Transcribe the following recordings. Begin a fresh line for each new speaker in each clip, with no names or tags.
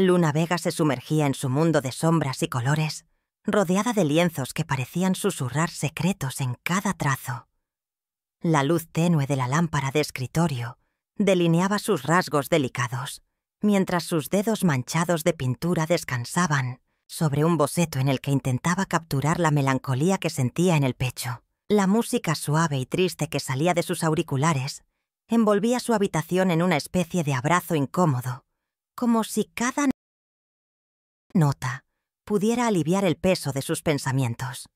Luna Vega se sumergía en su mundo de sombras y colores, rodeada de lienzos que parecían susurrar secretos en cada trazo. La luz tenue de la lámpara de escritorio delineaba sus rasgos delicados, mientras sus dedos manchados de pintura descansaban sobre un boceto en el que intentaba capturar la melancolía que sentía en el pecho. La música suave y triste que salía de sus auriculares envolvía su habitación en una especie de abrazo incómodo, como si cada nota pudiera aliviar el peso de sus pensamientos.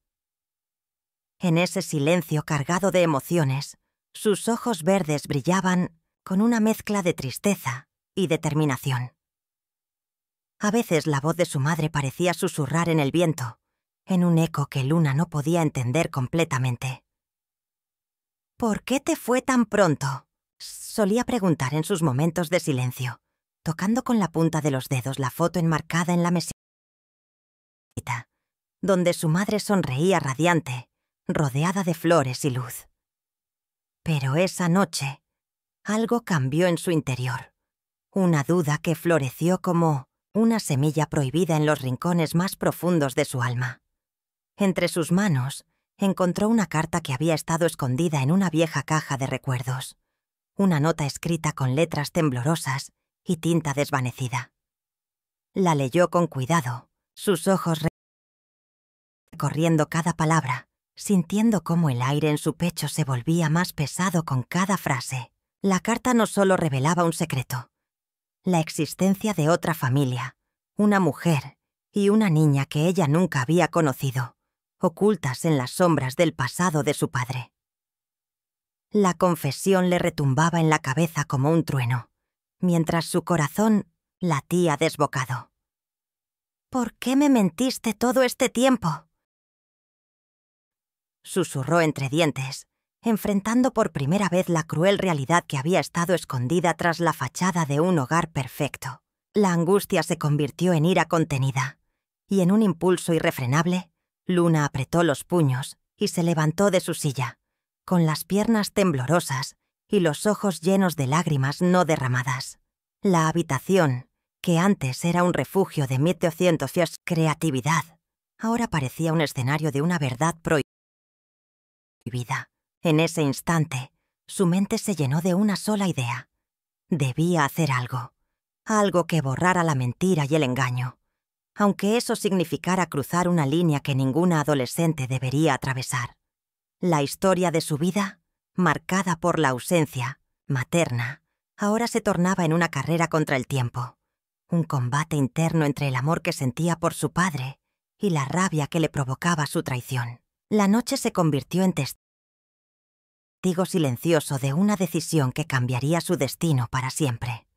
En ese silencio cargado de emociones, sus ojos verdes brillaban con una mezcla de tristeza y determinación. A veces la voz de su madre parecía susurrar en el viento, en un eco que Luna no podía entender completamente. «¿Por qué te fue tan pronto?», solía preguntar en sus momentos de silencio, tocando con la punta de los dedos la foto enmarcada en la mesita, donde su madre sonreía radiante, rodeada de flores y luz. Pero esa noche, algo cambió en su interior. Una duda que floreció como una semilla prohibida en los rincones más profundos de su alma. Entre sus manos, encontró una carta que había estado escondida en una vieja caja de recuerdos. Una nota escrita con letras temblorosas y tinta desvanecida. La leyó con cuidado, sus ojos recorriendo cada palabra, sintiendo cómo el aire en su pecho se volvía más pesado con cada frase. La carta no solo revelaba un secreto, la existencia de otra familia, una mujer y una niña que ella nunca había conocido, ocultas en las sombras del pasado de su padre. La confesión le retumbaba en la cabeza como un trueno, mientras su corazón latía desbocado. «¿Por qué me mentiste todo este tiempo?», susurró entre dientes, enfrentando por primera vez la cruel realidad que había estado escondida tras la fachada de un hogar perfecto. La angustia se convirtió en ira contenida, y en un impulso irrefrenable, Luna apretó los puños y se levantó de su silla, con las piernas temblorosas y los ojos llenos de lágrimas no derramadas. La habitación, que antes era un refugio de 1800 creatividad, ahora parecía un escenario de una verdad prohibida. En ese instante, su mente se llenó de una sola idea. Debía hacer algo. Algo que borrara la mentira y el engaño, aunque eso significara cruzar una línea que ninguna adolescente debería atravesar. La historia de su vida, marcada por la ausencia materna, ahora se tornaba en una carrera contra el tiempo, un combate interno entre el amor que sentía por su padre y la rabia que le provocaba su traición. La noche se convirtió en testigo silencioso de una decisión que cambiaría su destino para siempre.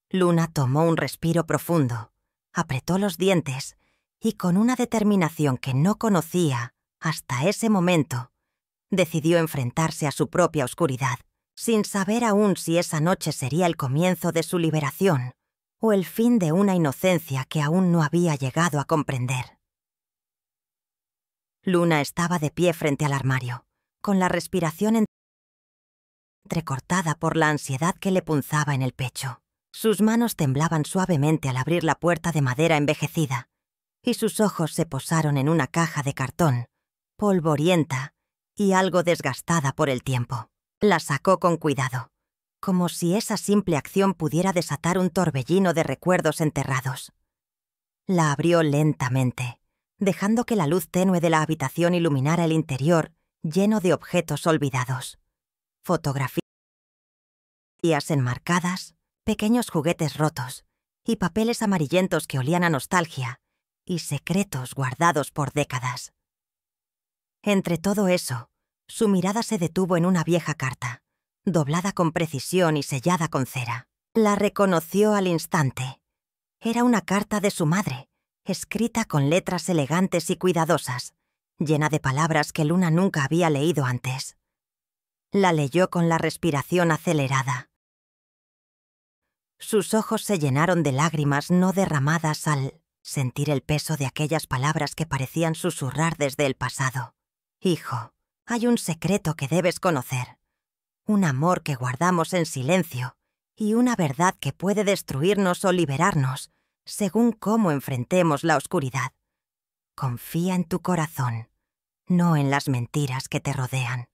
Luna tomó un respiro profundo, apretó los dientes y con una determinación que no conocía hasta ese momento, decidió enfrentarse a su propia oscuridad, sin saber aún si esa noche sería el comienzo de su liberación o el fin de una inocencia que aún no había llegado a comprender. Luna estaba de pie frente al armario, con la respiración entrecortada por la ansiedad que le punzaba en el pecho. Sus manos temblaban suavemente al abrir la puerta de madera envejecida, y sus ojos se posaron en una caja de cartón, polvorienta y algo desgastada por el tiempo. La sacó con cuidado, como si esa simple acción pudiera desatar un torbellino de recuerdos enterrados. La abrió lentamente, dejando que la luz tenue de la habitación iluminara el interior lleno de objetos olvidados. Fotografías enmarcadas, pequeños juguetes rotos y papeles amarillentos que olían a nostalgia y secretos guardados por décadas. Entre todo eso, su mirada se detuvo en una vieja carta, doblada con precisión y sellada con cera. La reconoció al instante. Era una carta de su madre, escrita con letras elegantes y cuidadosas, llena de palabras que Luna nunca había leído antes. La leyó con la respiración acelerada. Sus ojos se llenaron de lágrimas no derramadas al sentir el peso de aquellas palabras que parecían susurrar desde el pasado. «Hijo, hay un secreto que debes conocer, un amor que guardamos en silencio y una verdad que puede destruirnos o liberarnos según cómo enfrentemos la oscuridad. Confía en tu corazón, no en las mentiras que te rodean.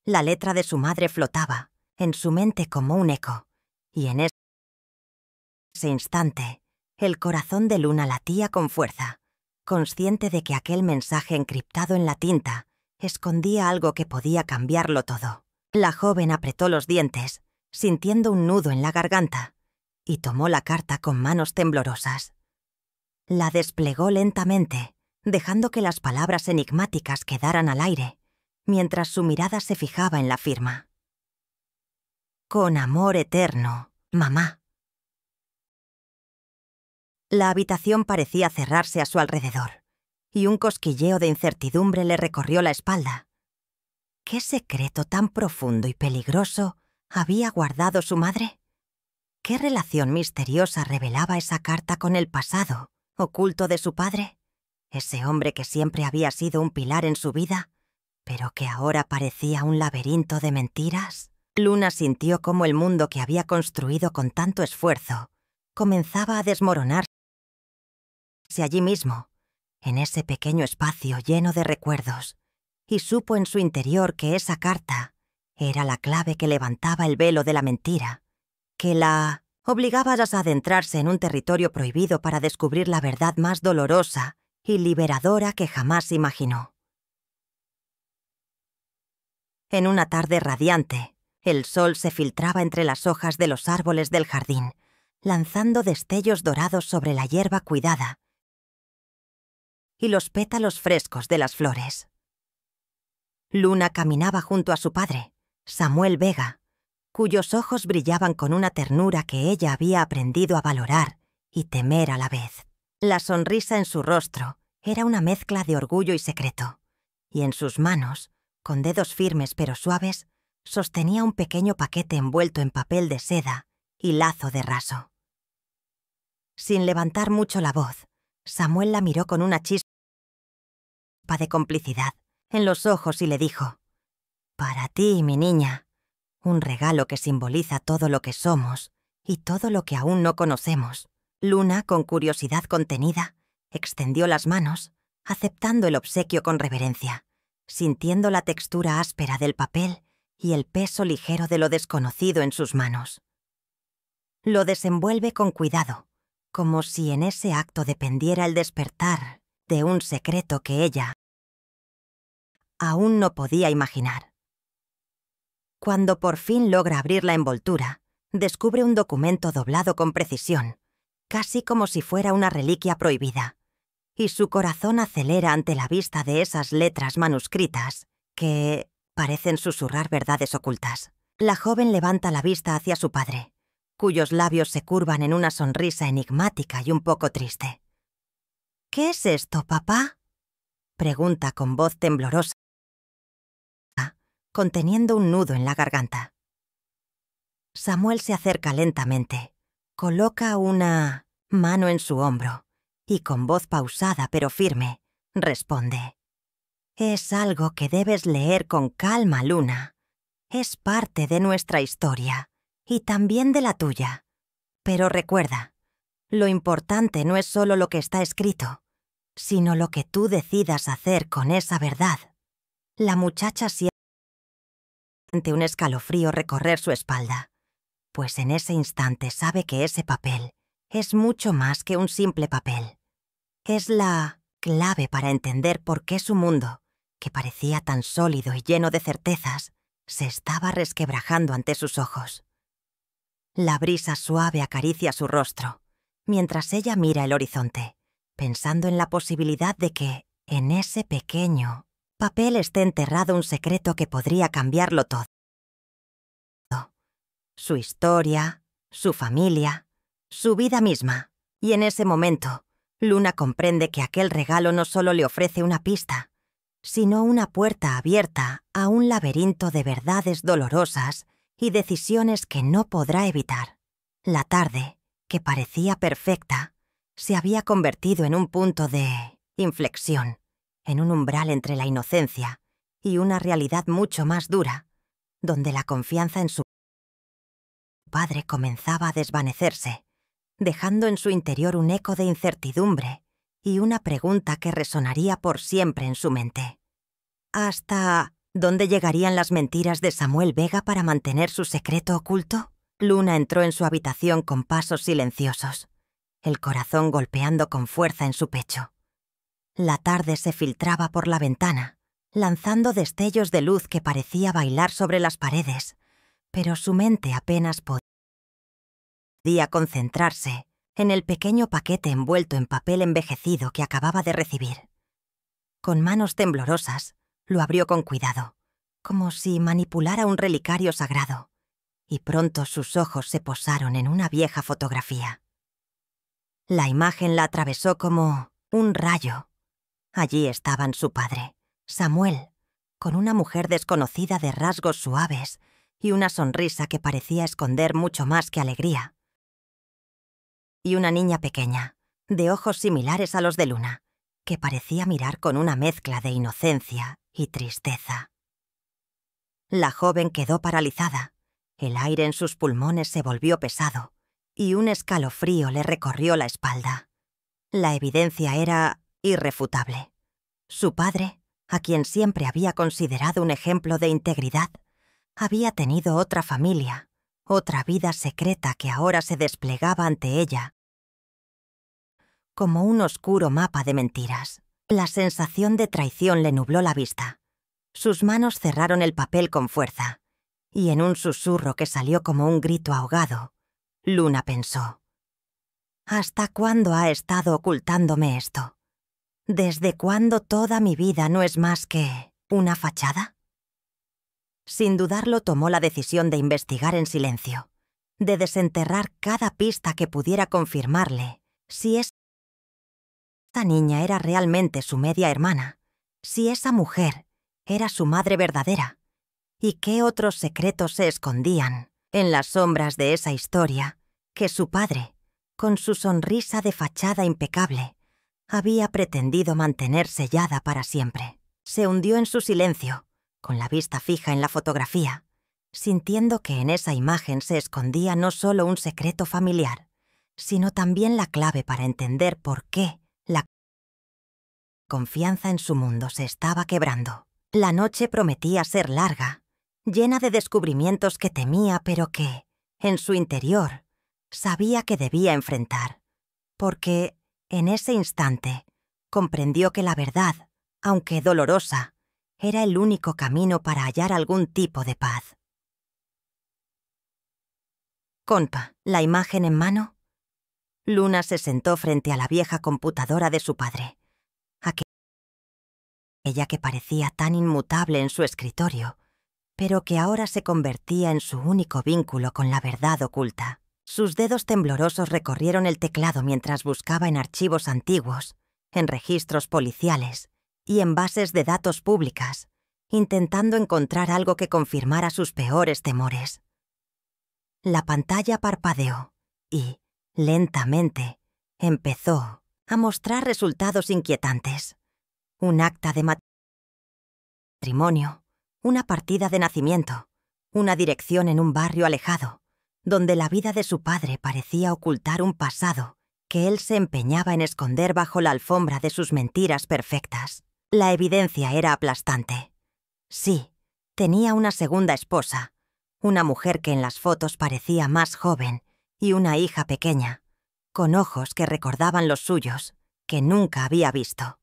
La letra de su madre flotaba en su mente como un eco, y en ese instante, el corazón de Luna latía con fuerza, consciente de que aquel mensaje encriptado en la tinta escondía algo que podía cambiarlo todo. La joven apretó los dientes, sintiendo un nudo en la garganta, y tomó la carta con manos temblorosas. La desplegó lentamente, dejando que las palabras enigmáticas quedaran al aire, mientras su mirada se fijaba en la firma. Con amor eterno, mamá. La habitación parecía cerrarse a su alrededor, y un cosquilleo de incertidumbre le recorrió la espalda. ¿Qué secreto tan profundo y peligroso había guardado su madre? ¿Qué relación misteriosa revelaba esa carta con el pasado oculto de su padre? Ese hombre que siempre había sido un pilar en su vida, pero que ahora parecía un laberinto de mentiras. Luna sintió cómo el mundo que había construido con tanto esfuerzo comenzaba a desmoronarse allí mismo, en ese pequeño espacio lleno de recuerdos, y supo en su interior que esa carta era la clave que levantaba el velo de la mentira, que la obligaba a adentrarse en un territorio prohibido para descubrir la verdad más dolorosa y liberadora que jamás imaginó. En una tarde radiante, el sol se filtraba entre las hojas de los árboles del jardín, lanzando destellos dorados sobre la hierba cuidada y los pétalos frescos de las flores. Luna caminaba junto a su padre, Samuel Vega, cuyos ojos brillaban con una ternura que ella había aprendido a valorar y temer a la vez. La sonrisa en su rostro era una mezcla de orgullo y secreto, y en sus manos, con dedos firmes pero suaves, sostenía un pequeño paquete envuelto en papel de seda y lazo de raso. Sin levantar mucho la voz, Samuel la miró con una chispa de complicidad en los ojos y le dijo: «Para ti, mi niña, un regalo que simboliza todo lo que somos y todo lo que aún no conocemos». Luna, con curiosidad contenida, extendió las manos, aceptando el obsequio con reverencia, sintiendo la textura áspera del papel y el peso ligero de lo desconocido en sus manos. Lo desenvuelve con cuidado, como si en ese acto dependiera el despertar de un secreto que ella aún no podía imaginar. Cuando por fin logra abrir la envoltura, descubre un documento doblado con precisión, casi como si fuera una reliquia prohibida, y su corazón acelera ante la vista de esas letras manuscritas que parecen susurrar verdades ocultas. La joven levanta la vista hacia su padre, cuyos labios se curvan en una sonrisa enigmática y un poco triste. «¿Qué es esto, papá?», pregunta con voz temblorosa, conteniendo un nudo en la garganta. Samuel se acerca lentamente, coloca una mano en su hombro y con voz pausada pero firme, responde: «Es algo que debes leer con calma, Luna. Es parte de nuestra historia y también de la tuya. Pero recuerda, lo importante no es solo lo que está escrito, sino lo que tú decidas hacer con esa verdad». La muchacha siente un escalofrío recorrer su espalda, pues en ese instante sabe que ese papel es mucho más que un simple papel. Es la clave para entender por qué su mundo, que parecía tan sólido y lleno de certezas, se estaba resquebrajando ante sus ojos. La brisa suave acaricia su rostro, mientras ella mira el horizonte, pensando en la posibilidad de que, en ese pequeño papel, esté enterrado un secreto que podría cambiarlo todo. Su historia, su familia, su vida misma. Y en ese momento, Luna comprende que aquel regalo no solo le ofrece una pista, sino una puerta abierta a un laberinto de verdades dolorosas y decisiones que no podrá evitar. La tarde, que parecía perfecta, se había convertido en un punto de inflexión, en un umbral entre la inocencia y una realidad mucho más dura, donde la confianza en su padre comenzaba a desvanecerse, dejando en su interior un eco de incertidumbre y una pregunta que resonaría por siempre en su mente. ¿Hasta dónde llegarían las mentiras de Samuel Vega para mantener su secreto oculto? Luna entró en su habitación con pasos silenciosos, el corazón golpeando con fuerza en su pecho. La tarde se filtraba por la ventana, lanzando destellos de luz que parecía bailar sobre las paredes, pero su mente apenas podía concentrarse en el pequeño paquete envuelto en papel envejecido que acababa de recibir. Con manos temblorosas, lo abrió con cuidado, como si manipulara un relicario sagrado, y pronto sus ojos se posaron en una vieja fotografía. La imagen la atravesó como un rayo. Allí estaban su padre, Samuel, con una mujer desconocida de rasgos suaves y una sonrisa que parecía esconder mucho más que alegría, y una niña pequeña, de ojos similares a los de Luna, que parecía mirar con una mezcla de inocencia y tristeza. La joven quedó paralizada, el aire en sus pulmones se volvió pesado, y un escalofrío le recorrió la espalda. La evidencia era irrefutable. Su padre, a quien siempre había considerado un ejemplo de integridad, había tenido otra familia, otra vida secreta que ahora se desplegaba ante ella como un oscuro mapa de mentiras. La sensación de traición le nubló la vista. Sus manos cerraron el papel con fuerza, y en un susurro que salió como un grito ahogado, Luna pensó: ¿hasta cuándo ha estado ocultándome esto? ¿Desde cuándo toda mi vida no es más que una fachada? Sin dudarlo, tomó la decisión de investigar en silencio, de desenterrar cada pista que pudiera confirmarle si esa niña era realmente su media hermana, si esa mujer era su madre verdadera, y qué otros secretos se escondían en las sombras de esa historia que su padre, con su sonrisa de fachada impecable, había pretendido mantener sellada para siempre. Se hundió en su silencio, con la vista fija en la fotografía, sintiendo que en esa imagen se escondía no solo un secreto familiar, sino también la clave para entender por qué la confianza en su mundo se estaba quebrando. La noche prometía ser larga, llena de descubrimientos que temía, pero que, en su interior, sabía que debía enfrentar, porque, en ese instante, comprendió que la verdad, aunque dolorosa, era el único camino para hallar algún tipo de paz. Compa, la imagen en mano. Luna se sentó frente a la vieja computadora de su padre, aquella que parecía tan inmutable en su escritorio, pero que ahora se convertía en su único vínculo con la verdad oculta. Sus dedos temblorosos recorrieron el teclado mientras buscaba en archivos antiguos, en registros policiales y en bases de datos públicas, intentando encontrar algo que confirmara sus peores temores. La pantalla parpadeó y, lentamente, empezó a mostrar resultados inquietantes. Un acta de matrimonio, una partida de nacimiento, una dirección en un barrio alejado, donde la vida de su padre parecía ocultar un pasado que él se empeñaba en esconder bajo la alfombra de sus mentiras perfectas. La evidencia era aplastante. Sí, tenía una segunda esposa, una mujer que en las fotos parecía más joven, y una hija pequeña, con ojos que recordaban los suyos, que nunca había visto.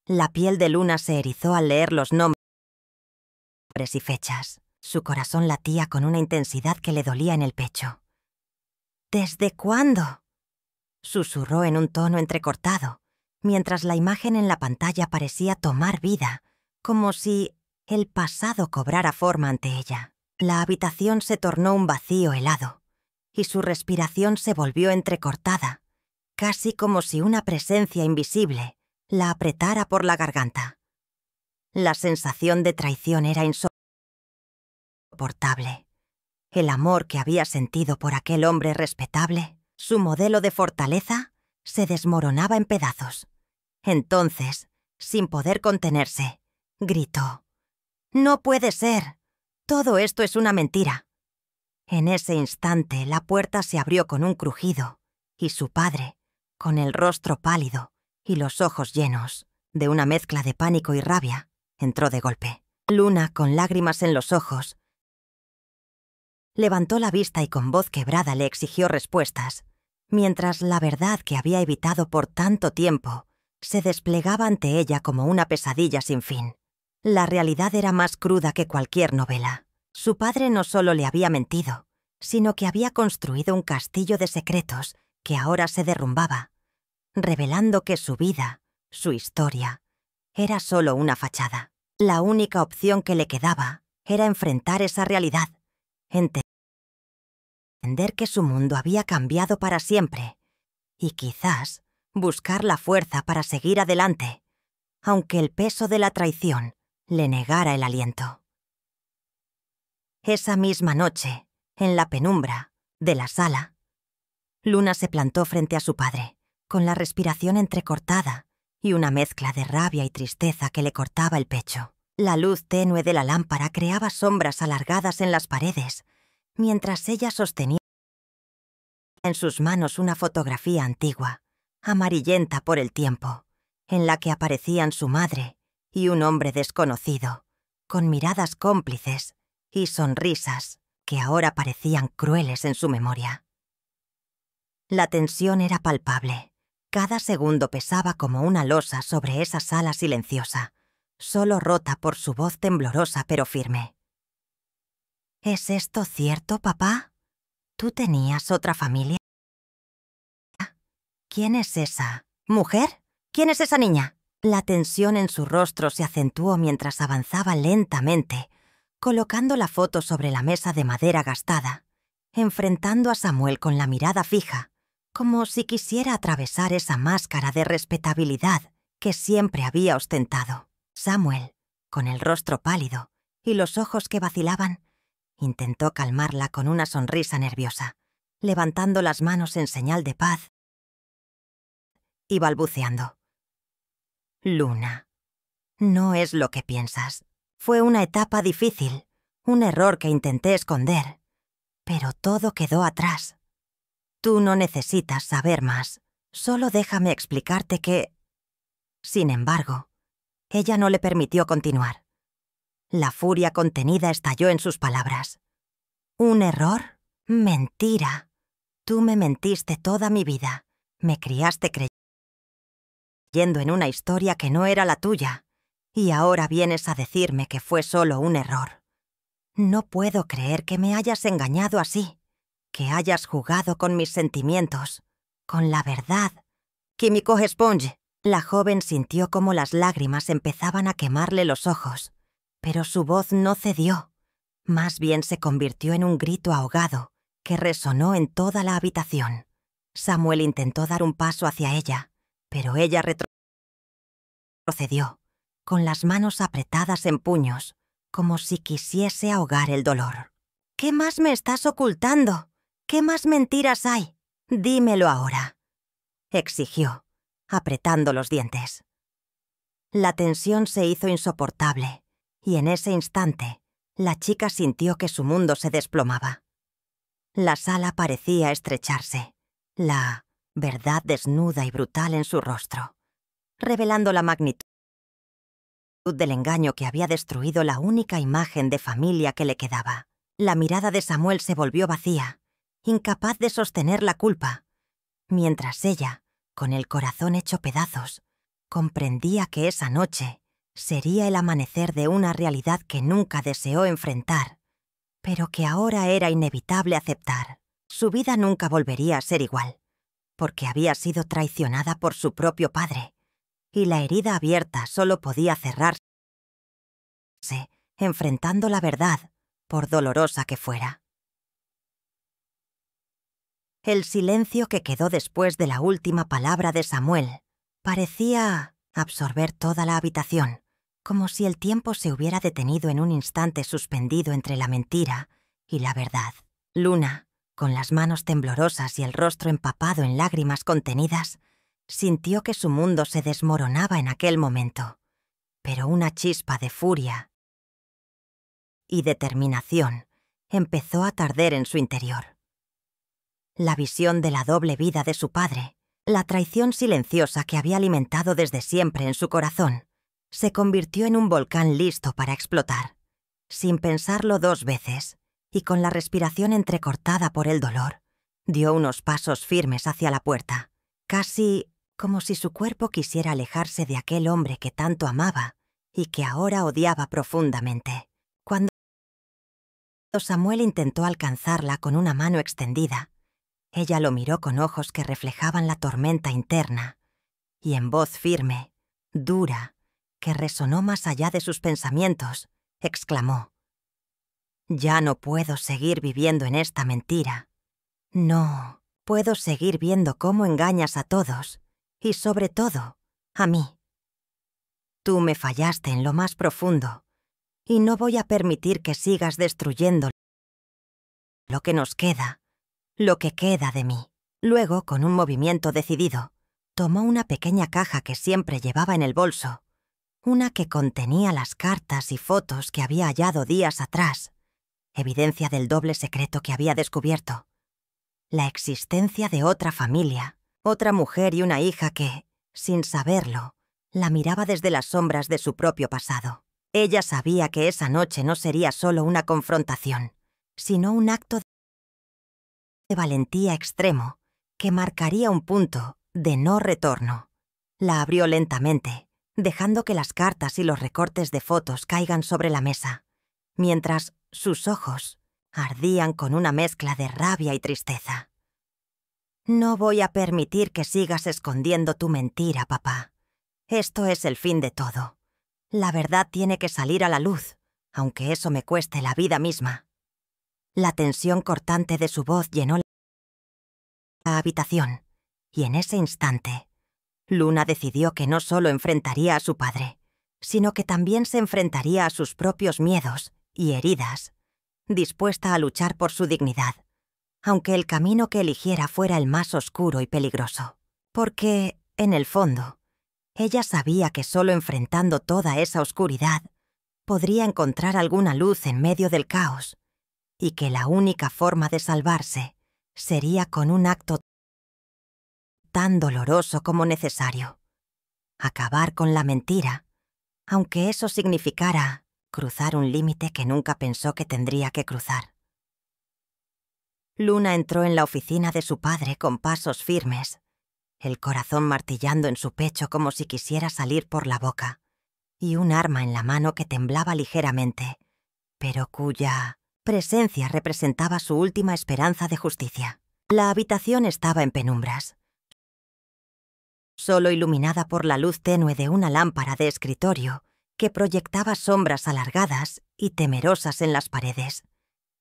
La piel de Luna se erizó al leer los nombres y fechas. Su corazón latía con una intensidad que le dolía en el pecho. ¿Desde cuándo?, susurró en un tono entrecortado, mientras la imagen en la pantalla parecía tomar vida, como si el pasado cobrara forma ante ella. La habitación se tornó un vacío helado, y su respiración se volvió entrecortada, casi como si una presencia invisible la apretara por la garganta. La sensación de traición era insoportable. El amor que había sentido por aquel hombre respetable, su modelo de fortaleza, se desmoronaba en pedazos. Entonces, sin poder contenerse, gritó: «¡No puede ser! Todo esto es una mentira». En ese instante, la puerta se abrió con un crujido y su padre, con el rostro pálido y los ojos llenos de una mezcla de pánico y rabia, entró de golpe. Luna, con lágrimas en los ojos, levantó la vista y con voz quebrada le exigió respuestas, mientras la verdad que había evitado por tanto tiempo se desplegaba ante ella como una pesadilla sin fin. La realidad era más cruda que cualquier novela. Su padre no solo le había mentido, sino que había construido un castillo de secretos que ahora se derrumbaba, revelando que su vida, su historia, era solo una fachada. La única opción que le quedaba era enfrentar esa realidad, entender que su mundo había cambiado para siempre y quizás buscar la fuerza para seguir adelante, aunque el peso de la traición le negara el aliento. Esa misma noche, en la penumbra de la sala, Luna se plantó frente a su padre, con la respiración entrecortada y una mezcla de rabia y tristeza que le cortaba el pecho. La luz tenue de la lámpara creaba sombras alargadas en las paredes, mientras ella sostenía en sus manos una fotografía antigua, amarillenta por el tiempo, en la que aparecían su madre y un hombre desconocido, con miradas cómplices y sonrisas que ahora parecían crueles en su memoria. La tensión era palpable. Cada segundo pesaba como una losa sobre esa sala silenciosa, solo rota por su voz temblorosa pero firme. ¿Es esto cierto, papá? ¿Tú tenías otra familia? ¿Quién es esa mujer? ¿Quién es esa niña? La tensión en su rostro se acentuó mientras avanzaba lentamente, colocando la foto sobre la mesa de madera gastada, enfrentando a Samuel con la mirada fija, como si quisiera atravesar esa máscara de respetabilidad que siempre había ostentado. Samuel, con el rostro pálido y los ojos que vacilaban, intentó calmarla con una sonrisa nerviosa, levantando las manos en señal de paz y balbuceando. Luna, no es lo que piensas. Fue una etapa difícil, un error que intenté esconder, pero todo quedó atrás. Tú no necesitas saber más, solo déjame explicarte que... Sin embargo, ella no le permitió continuar. La furia contenida estalló en sus palabras. ¿Un error? Mentira. Tú me mentiste toda mi vida. Me criaste creyendo en una historia que no era la tuya, y ahora vienes a decirme que fue solo un error. No puedo creer que me hayas engañado así, que hayas jugado con mis sentimientos, con la verdad. Kimiko Sponge. La joven sintió cómo las lágrimas empezaban a quemarle los ojos, pero su voz no cedió. Más bien se convirtió en un grito ahogado que resonó en toda la habitación. Samuel intentó dar un paso hacia ella, pero ella retrocedió, con las manos apretadas en puños, como si quisiese ahogar el dolor. ¿Qué más me estás ocultando? ¿Qué más mentiras hay? Dímelo ahora, exigió, apretando los dientes. La tensión se hizo insoportable, y en ese instante, la chica sintió que su mundo se desplomaba. La sala parecía estrecharse, la verdad desnuda y brutal en su rostro, revelando la magnitud del engaño que había destruido la única imagen de familia que le quedaba. La mirada de Samuel se volvió vacía, incapaz de sostener la culpa, mientras ella, con el corazón hecho pedazos, comprendía que esa noche sería el amanecer de una realidad que nunca deseó enfrentar, pero que ahora era inevitable aceptar. Su vida nunca volvería a ser igual, porque había sido traicionada por su propio padre, y la herida abierta solo podía cerrarse enfrentando la verdad, por dolorosa que fuera. El silencio que quedó después de la última palabra de Samuel parecía absorber toda la habitación, como si el tiempo se hubiera detenido en un instante suspendido entre la mentira y la verdad. Luna, con las manos temblorosas y el rostro empapado en lágrimas contenidas, sintió que su mundo se desmoronaba en aquel momento, pero una chispa de furia y determinación empezó a arder en su interior. La visión de la doble vida de su padre, la traición silenciosa que había alimentado desde siempre en su corazón, se convirtió en un volcán listo para explotar. Sin pensarlo 2 veces, y con la respiración entrecortada por el dolor, dio unos pasos firmes hacia la puerta, casi como si su cuerpo quisiera alejarse de aquel hombre que tanto amaba y que ahora odiaba profundamente. Cuando Samuel intentó alcanzarla con una mano extendida, ella lo miró con ojos que reflejaban la tormenta interna, y en voz firme, dura, que resonó más allá de sus pensamientos, exclamó: «Ya no puedo seguir viviendo en esta mentira. No, puedo seguir viendo cómo engañas a todos, y sobre todo, a mí. Tú me fallaste en lo más profundo, y no voy a permitir que sigas destruyendo lo que nos queda, lo que queda de mí». Luego, con un movimiento decidido, tomó una pequeña caja que siempre llevaba en el bolso, una que contenía las cartas y fotos que había hallado días atrás, evidencia del doble secreto que había descubierto. La existencia de otra familia, otra mujer y una hija que, sin saberlo, la miraba desde las sombras de su propio pasado. Ella sabía que esa noche no sería solo una confrontación, sino un acto de valentía extremo que marcaría un punto de no retorno. La abrió lentamente, dejando que las cartas y los recortes de fotos caigan sobre la mesa, mientras sus ojos ardían con una mezcla de rabia y tristeza. «No voy a permitir que sigas escondiendo tu mentira, papá. Esto es el fin de todo. La verdad tiene que salir a la luz, aunque eso me cueste la vida misma». La tensión cortante de su voz llenó la habitación, y en ese instante, Luna decidió que no solo enfrentaría a su padre, sino que también se enfrentaría a sus propios miedos y heridas, dispuesta a luchar por su dignidad, aunque el camino que eligiera fuera el más oscuro y peligroso. Porque, en el fondo, ella sabía que solo enfrentando toda esa oscuridad podría encontrar alguna luz en medio del caos, y que la única forma de salvarse sería con un acto tan doloroso como necesario: acabar con la mentira, aunque eso significara cruzar un límite que nunca pensó que tendría que cruzar. Luna entró en la oficina de su padre con pasos firmes, el corazón martillando en su pecho como si quisiera salir por la boca, y un arma en la mano que temblaba ligeramente, pero cuya presencia representaba su última esperanza de justicia. La habitación estaba en penumbras, solo iluminada por la luz tenue de una lámpara de escritorio que proyectaba sombras alargadas y temerosas en las paredes,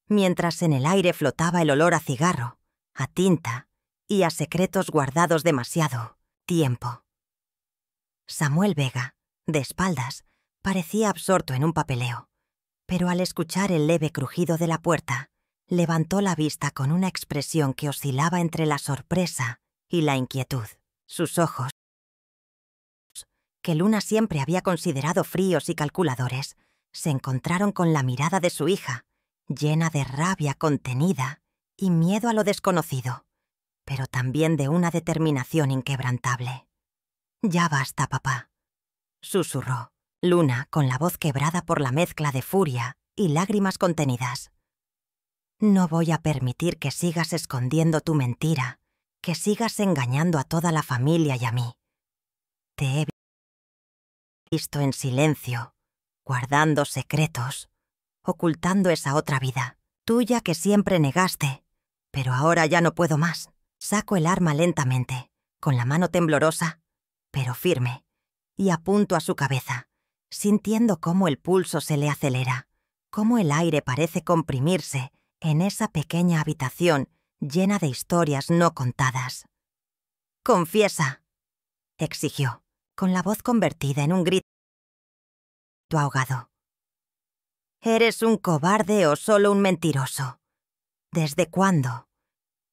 mientras en el aire flotaba el olor a cigarro, a tinta y a secretos guardados demasiado tiempo. Samuel Vega, de espaldas, parecía absorto en un papeleo, pero al escuchar el leve crujido de la puerta, levantó la vista con una expresión que oscilaba entre la sorpresa y la inquietud. Sus ojos, que Luna siempre había considerado fríos y calculadores, se encontraron con la mirada de su hija, llena de rabia contenida y miedo a lo desconocido, pero también de una determinación inquebrantable. «Ya basta, papá», susurró Luna con la voz quebrada por la mezcla de furia y lágrimas contenidas. «No voy a permitir que sigas escondiendo tu mentira, que sigas engañando a toda la familia y a mí. Te he visto en silencio, guardando secretos, ocultando esa otra vida, tuya que siempre negaste, pero ahora ya no puedo más». Saco el arma lentamente, con la mano temblorosa, pero firme, y apunto a su cabeza, sintiendo cómo el pulso se le acelera, cómo el aire parece comprimirse en esa pequeña habitación llena de historias no contadas. «Confiesa», exigió, con la voz convertida en un grito ahogado. «¿Eres un cobarde o solo un mentiroso? ¿Desde cuándo?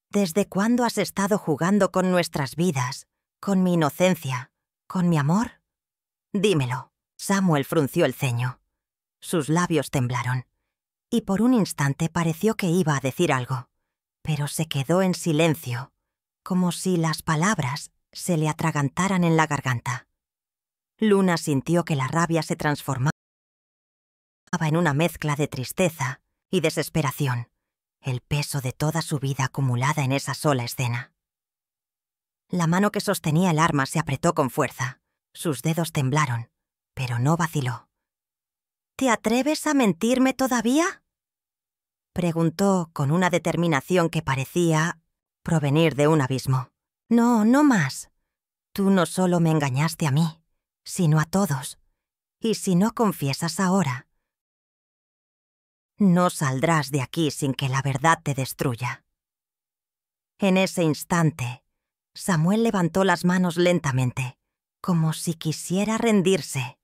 ¿Desde cuándo has estado jugando con nuestras vidas, con mi inocencia, con mi amor? Dímelo». Samuel frunció el ceño. Sus labios temblaron, y por un instante pareció que iba a decir algo, pero se quedó en silencio, como si las palabras se le atragantaran en la garganta. Luna sintió que la rabia se transformaba en una mezcla de tristeza y desesperación, el peso de toda su vida acumulada en esa sola escena. La mano que sostenía el arma se apretó con fuerza. Sus dedos temblaron, pero no vaciló. «¿Te atreves a mentirme todavía?», preguntó con una determinación que parecía provenir de un abismo. «No, no más. Tú no solo me engañaste a mí, sino a todos. Y si no confiesas ahora, no saldrás de aquí sin que la verdad te destruya». En ese instante, Samuel levantó las manos lentamente, como si quisiera rendirse,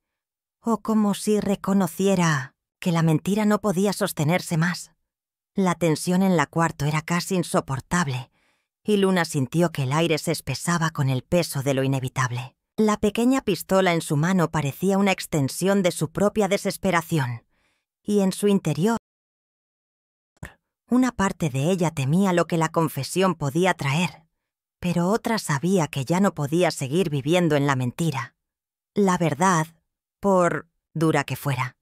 o como si reconociera que la mentira no podía sostenerse más. La tensión en la cuarto era casi insoportable, y Luna sintió que el aire se espesaba con el peso de lo inevitable. La pequeña pistola en su mano parecía una extensión de su propia desesperación, y en su interior, una parte de ella temía lo que la confesión podía traer, pero otra sabía que ya no podía seguir viviendo en la mentira. La verdad, por dura que fuera,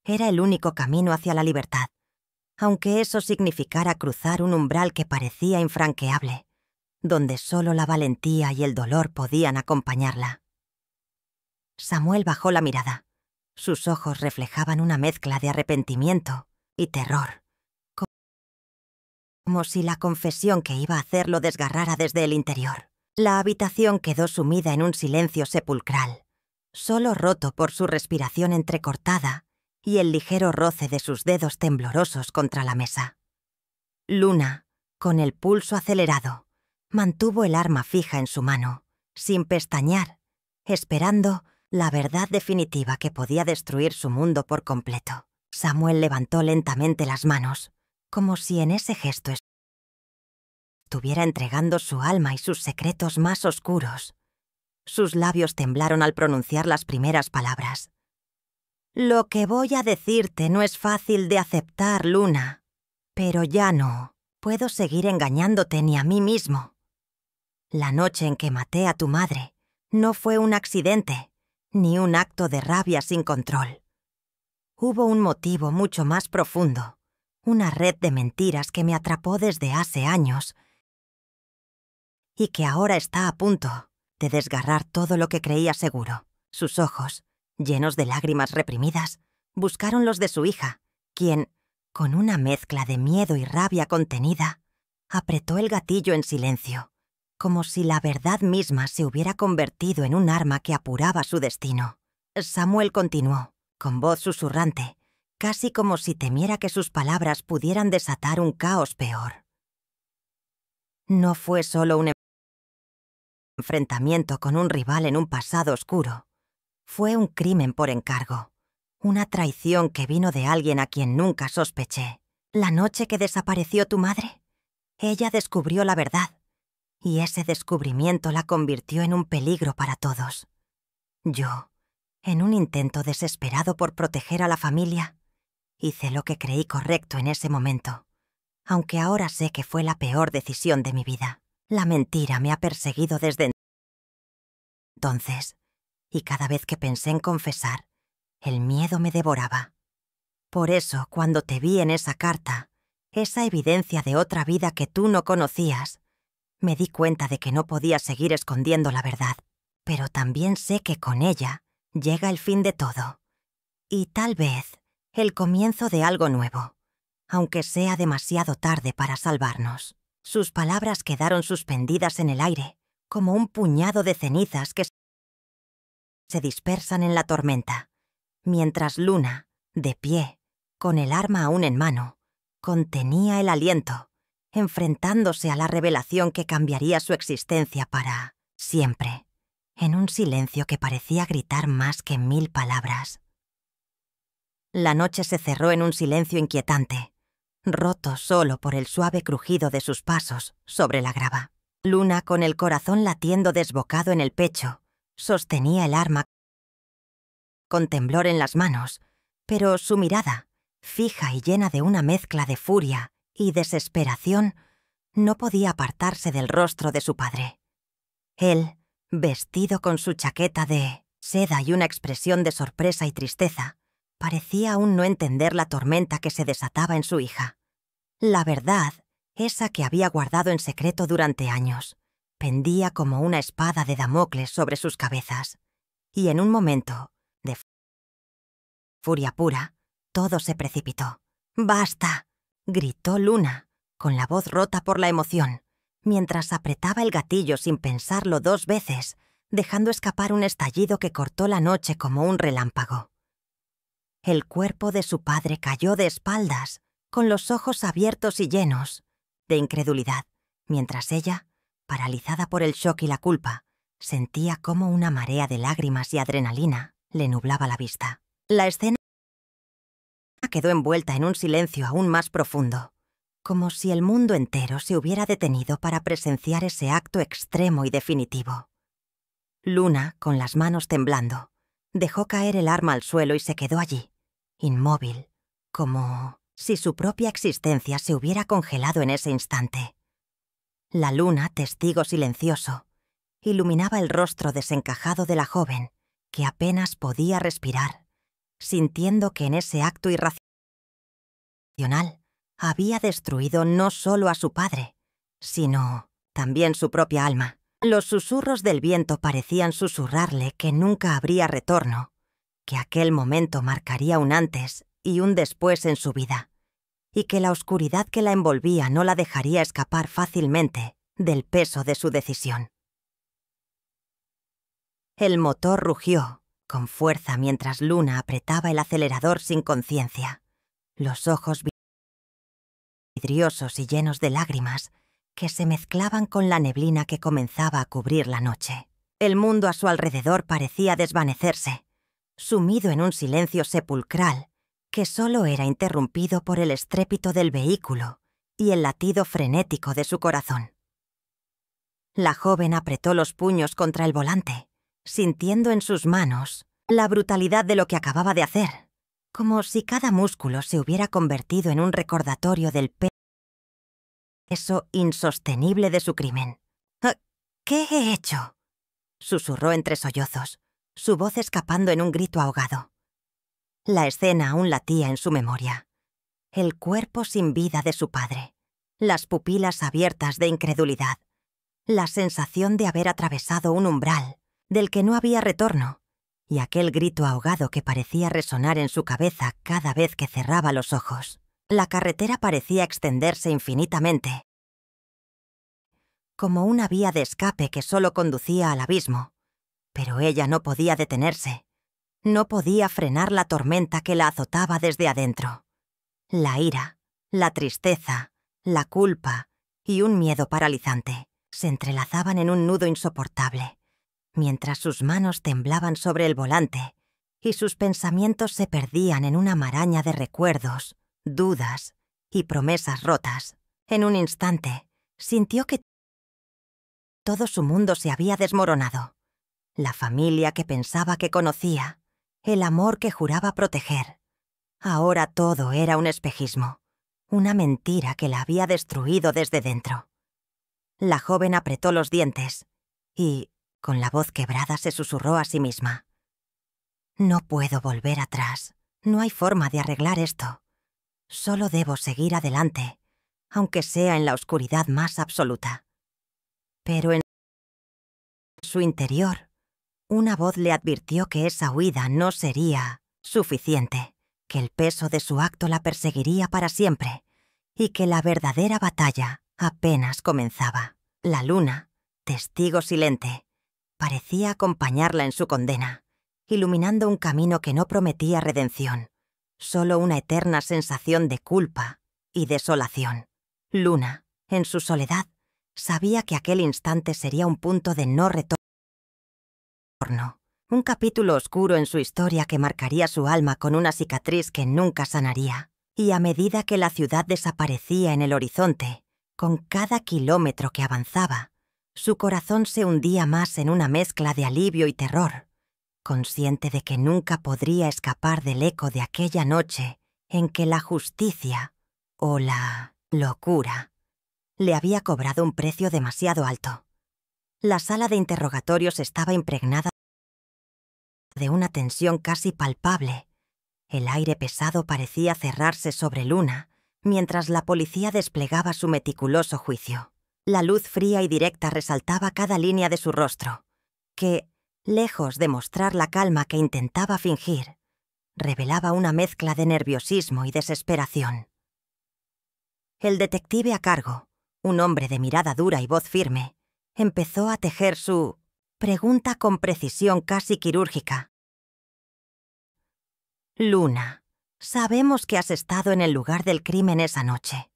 era el único camino hacia la libertad, aunque eso significara cruzar un umbral que parecía infranqueable, donde solo la valentía y el dolor podían acompañarla. Samuel bajó la mirada. Sus ojos reflejaban una mezcla de arrepentimiento y terror, como si la confesión que iba a hacer lo desgarrara desde el interior. La habitación quedó sumida en un silencio sepulcral, solo roto por su respiración entrecortada y el ligero roce de sus dedos temblorosos contra la mesa. Luna, con el pulso acelerado, mantuvo el arma fija en su mano, sin pestañear, esperando la verdad definitiva que podía destruir su mundo por completo. Samuel levantó lentamente las manos, como si en ese gesto estuviera entregando su alma y sus secretos más oscuros. Sus labios temblaron al pronunciar las primeras palabras. «Lo que voy a decirte no es fácil de aceptar, Luna, pero ya no puedo seguir engañándote ni a mí mismo. La noche en que maté a tu madre no fue un accidente, ni un acto de rabia sin control. Hubo un motivo mucho más profundo, una red de mentiras que me atrapó desde hace años y que ahora está a punto de desgarrar todo lo que creía seguro». Sus ojos, llenos de lágrimas reprimidas, buscaron los de su hija, quien, con una mezcla de miedo y rabia contenida, apretó el gatillo en silencio, como si la verdad misma se hubiera convertido en un arma que apuraba su destino. Samuel continuó, con voz susurrante, casi como si temiera que sus palabras pudieran desatar un caos peor. No fue solo un enfrentamiento con un rival en un pasado oscuro. Fue un crimen por encargo, una traición que vino de alguien a quien nunca sospeché. La noche que desapareció tu madre, ella descubrió la verdad, y ese descubrimiento la convirtió en un peligro para todos. Yo, en un intento desesperado por proteger a la familia, hice lo que creí correcto en ese momento, aunque ahora sé que fue la peor decisión de mi vida. La mentira me ha perseguido desde entonces, y cada vez que pensé en confesar, el miedo me devoraba. Por eso, cuando te vi en esa carta, esa evidencia de otra vida que tú no conocías, me di cuenta de que no podía seguir escondiendo la verdad. Pero también sé que con ella llega el fin de todo. Y tal vez el comienzo de algo nuevo, aunque sea demasiado tarde para salvarnos. Sus palabras quedaron suspendidas en el aire, como un puñado de cenizas que se dispersan en la tormenta, mientras Luna, de pie, con el arma aún en mano, contenía el aliento, enfrentándose a la revelación que cambiaría su existencia para siempre, en un silencio que parecía gritar más que 1000 palabras. La noche se cerró en un silencio inquietante, roto solo por el suave crujido de sus pasos sobre la grava. Luna, con el corazón latiendo desbocado en el pecho, sostenía el arma con temblor en las manos, pero su mirada, fija y llena de una mezcla de furia y desesperación, no podía apartarse del rostro de su padre. Él, vestido con su chaqueta de seda y una expresión de sorpresa y tristeza, parecía aún no entender la tormenta que se desataba en su hija. La verdad, esa que había guardado en secreto durante años, pendía como una espada de Damocles sobre sus cabezas, y en un momento de furia pura, todo se precipitó. «¡Basta!», gritó Luna, con la voz rota por la emoción, mientras apretaba el gatillo sin pensarlo 2 veces, dejando escapar un estallido que cortó la noche como un relámpago. El cuerpo de su padre cayó de espaldas, con los ojos abiertos y llenos de incredulidad, mientras ella, paralizada por el shock y la culpa, sentía cómo una marea de lágrimas y adrenalina le nublaba la vista. La escena quedó envuelta en un silencio aún más profundo, como si el mundo entero se hubiera detenido para presenciar ese acto extremo y definitivo. Luna, con las manos temblando, dejó caer el arma al suelo y se quedó allí, inmóvil, como si su propia existencia se hubiera congelado en ese instante. La luna, testigo silencioso, iluminaba el rostro desencajado de la joven, que apenas podía respirar, sintiendo que en ese acto irracional había destruido no solo a su padre, sino también su propia alma. Los susurros del viento parecían susurrarle que nunca habría retorno, que aquel momento marcaría un antes y un después en su vida, y que la oscuridad que la envolvía no la dejaría escapar fácilmente del peso de su decisión. El motor rugió con fuerza mientras Luna apretaba el acelerador sin conciencia, los ojos vidriosos y llenos de lágrimas que se mezclaban con la neblina que comenzaba a cubrir la noche. El mundo a su alrededor parecía desvanecerse, sumido en un silencio sepulcral que solo era interrumpido por el estrépito del vehículo y el latido frenético de su corazón. La joven apretó los puños contra el volante, sintiendo en sus manos la brutalidad de lo que acababa de hacer, como si cada músculo se hubiera convertido en un recordatorio del peso insostenible de su crimen. «¿Qué he hecho?», susurró entre sollozos, su voz escapando en un grito ahogado. La escena aún latía en su memoria. El cuerpo sin vida de su padre, las pupilas abiertas de incredulidad, la sensación de haber atravesado un umbral del que no había retorno, y aquel grito ahogado que parecía resonar en su cabeza cada vez que cerraba los ojos. La carretera parecía extenderse infinitamente, como una vía de escape que solo conducía al abismo, pero ella no podía detenerse. No podía frenar la tormenta que la azotaba desde adentro. La ira, la tristeza, la culpa y un miedo paralizante se entrelazaban en un nudo insoportable, mientras sus manos temblaban sobre el volante y sus pensamientos se perdían en una maraña de recuerdos, dudas y promesas rotas. En un instante, sintió que todo su mundo se había desmoronado. La familia que pensaba que conocía, el amor que juraba proteger. Ahora todo era un espejismo, una mentira que la había destruido desde dentro. La joven apretó los dientes y, con la voz quebrada, se susurró a sí misma: «No puedo volver atrás. No hay forma de arreglar esto. Solo debo seguir adelante, aunque sea en la oscuridad más absoluta». Pero en su interior, una voz le advirtió que esa huida no sería suficiente, que el peso de su acto la perseguiría para siempre y que la verdadera batalla apenas comenzaba. La luna, testigo silente, parecía acompañarla en su condena, iluminando un camino que no prometía redención, solo una eterna sensación de culpa y desolación. Luna, en su soledad, sabía que aquel instante sería un punto de no retorno, un capítulo oscuro en su historia que marcaría su alma con una cicatriz que nunca sanaría. Y a medida que la ciudad desaparecía en el horizonte, con cada kilómetro que avanzaba, su corazón se hundía más en una mezcla de alivio y terror, consciente de que nunca podría escapar del eco de aquella noche en que la justicia, o la locura, Le había cobrado un precio demasiado alto. La sala de interrogatorios estaba impregnada de una tensión casi palpable. El aire pesado parecía cerrarse sobre Luna, mientras la policía desplegaba su meticuloso juicio. La luz fría y directa resaltaba cada línea de su rostro, que, lejos de mostrar la calma que intentaba fingir, revelaba una mezcla de nerviosismo y desesperación. El detective a cargo, un hombre de mirada dura y voz firme, empezó a tejer su pregunta con precisión casi quirúrgica. Luna, sabemos que has estado en el lugar del crimen esa noche.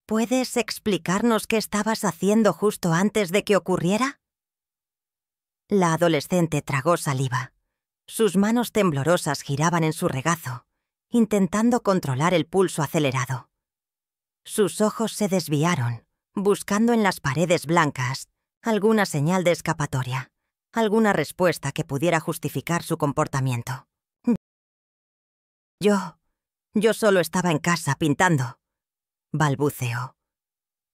¿Puedes explicarnos qué estabas haciendo justo antes de que ocurriera? La adolescente tragó saliva. Sus manos temblorosas giraban en su regazo, intentando controlar el pulso acelerado. Sus ojos se desviaron, buscando en las paredes blancas alguna señal de escapatoria, alguna respuesta que pudiera justificar su comportamiento. Yo solo estaba en casa pintando, balbuceó.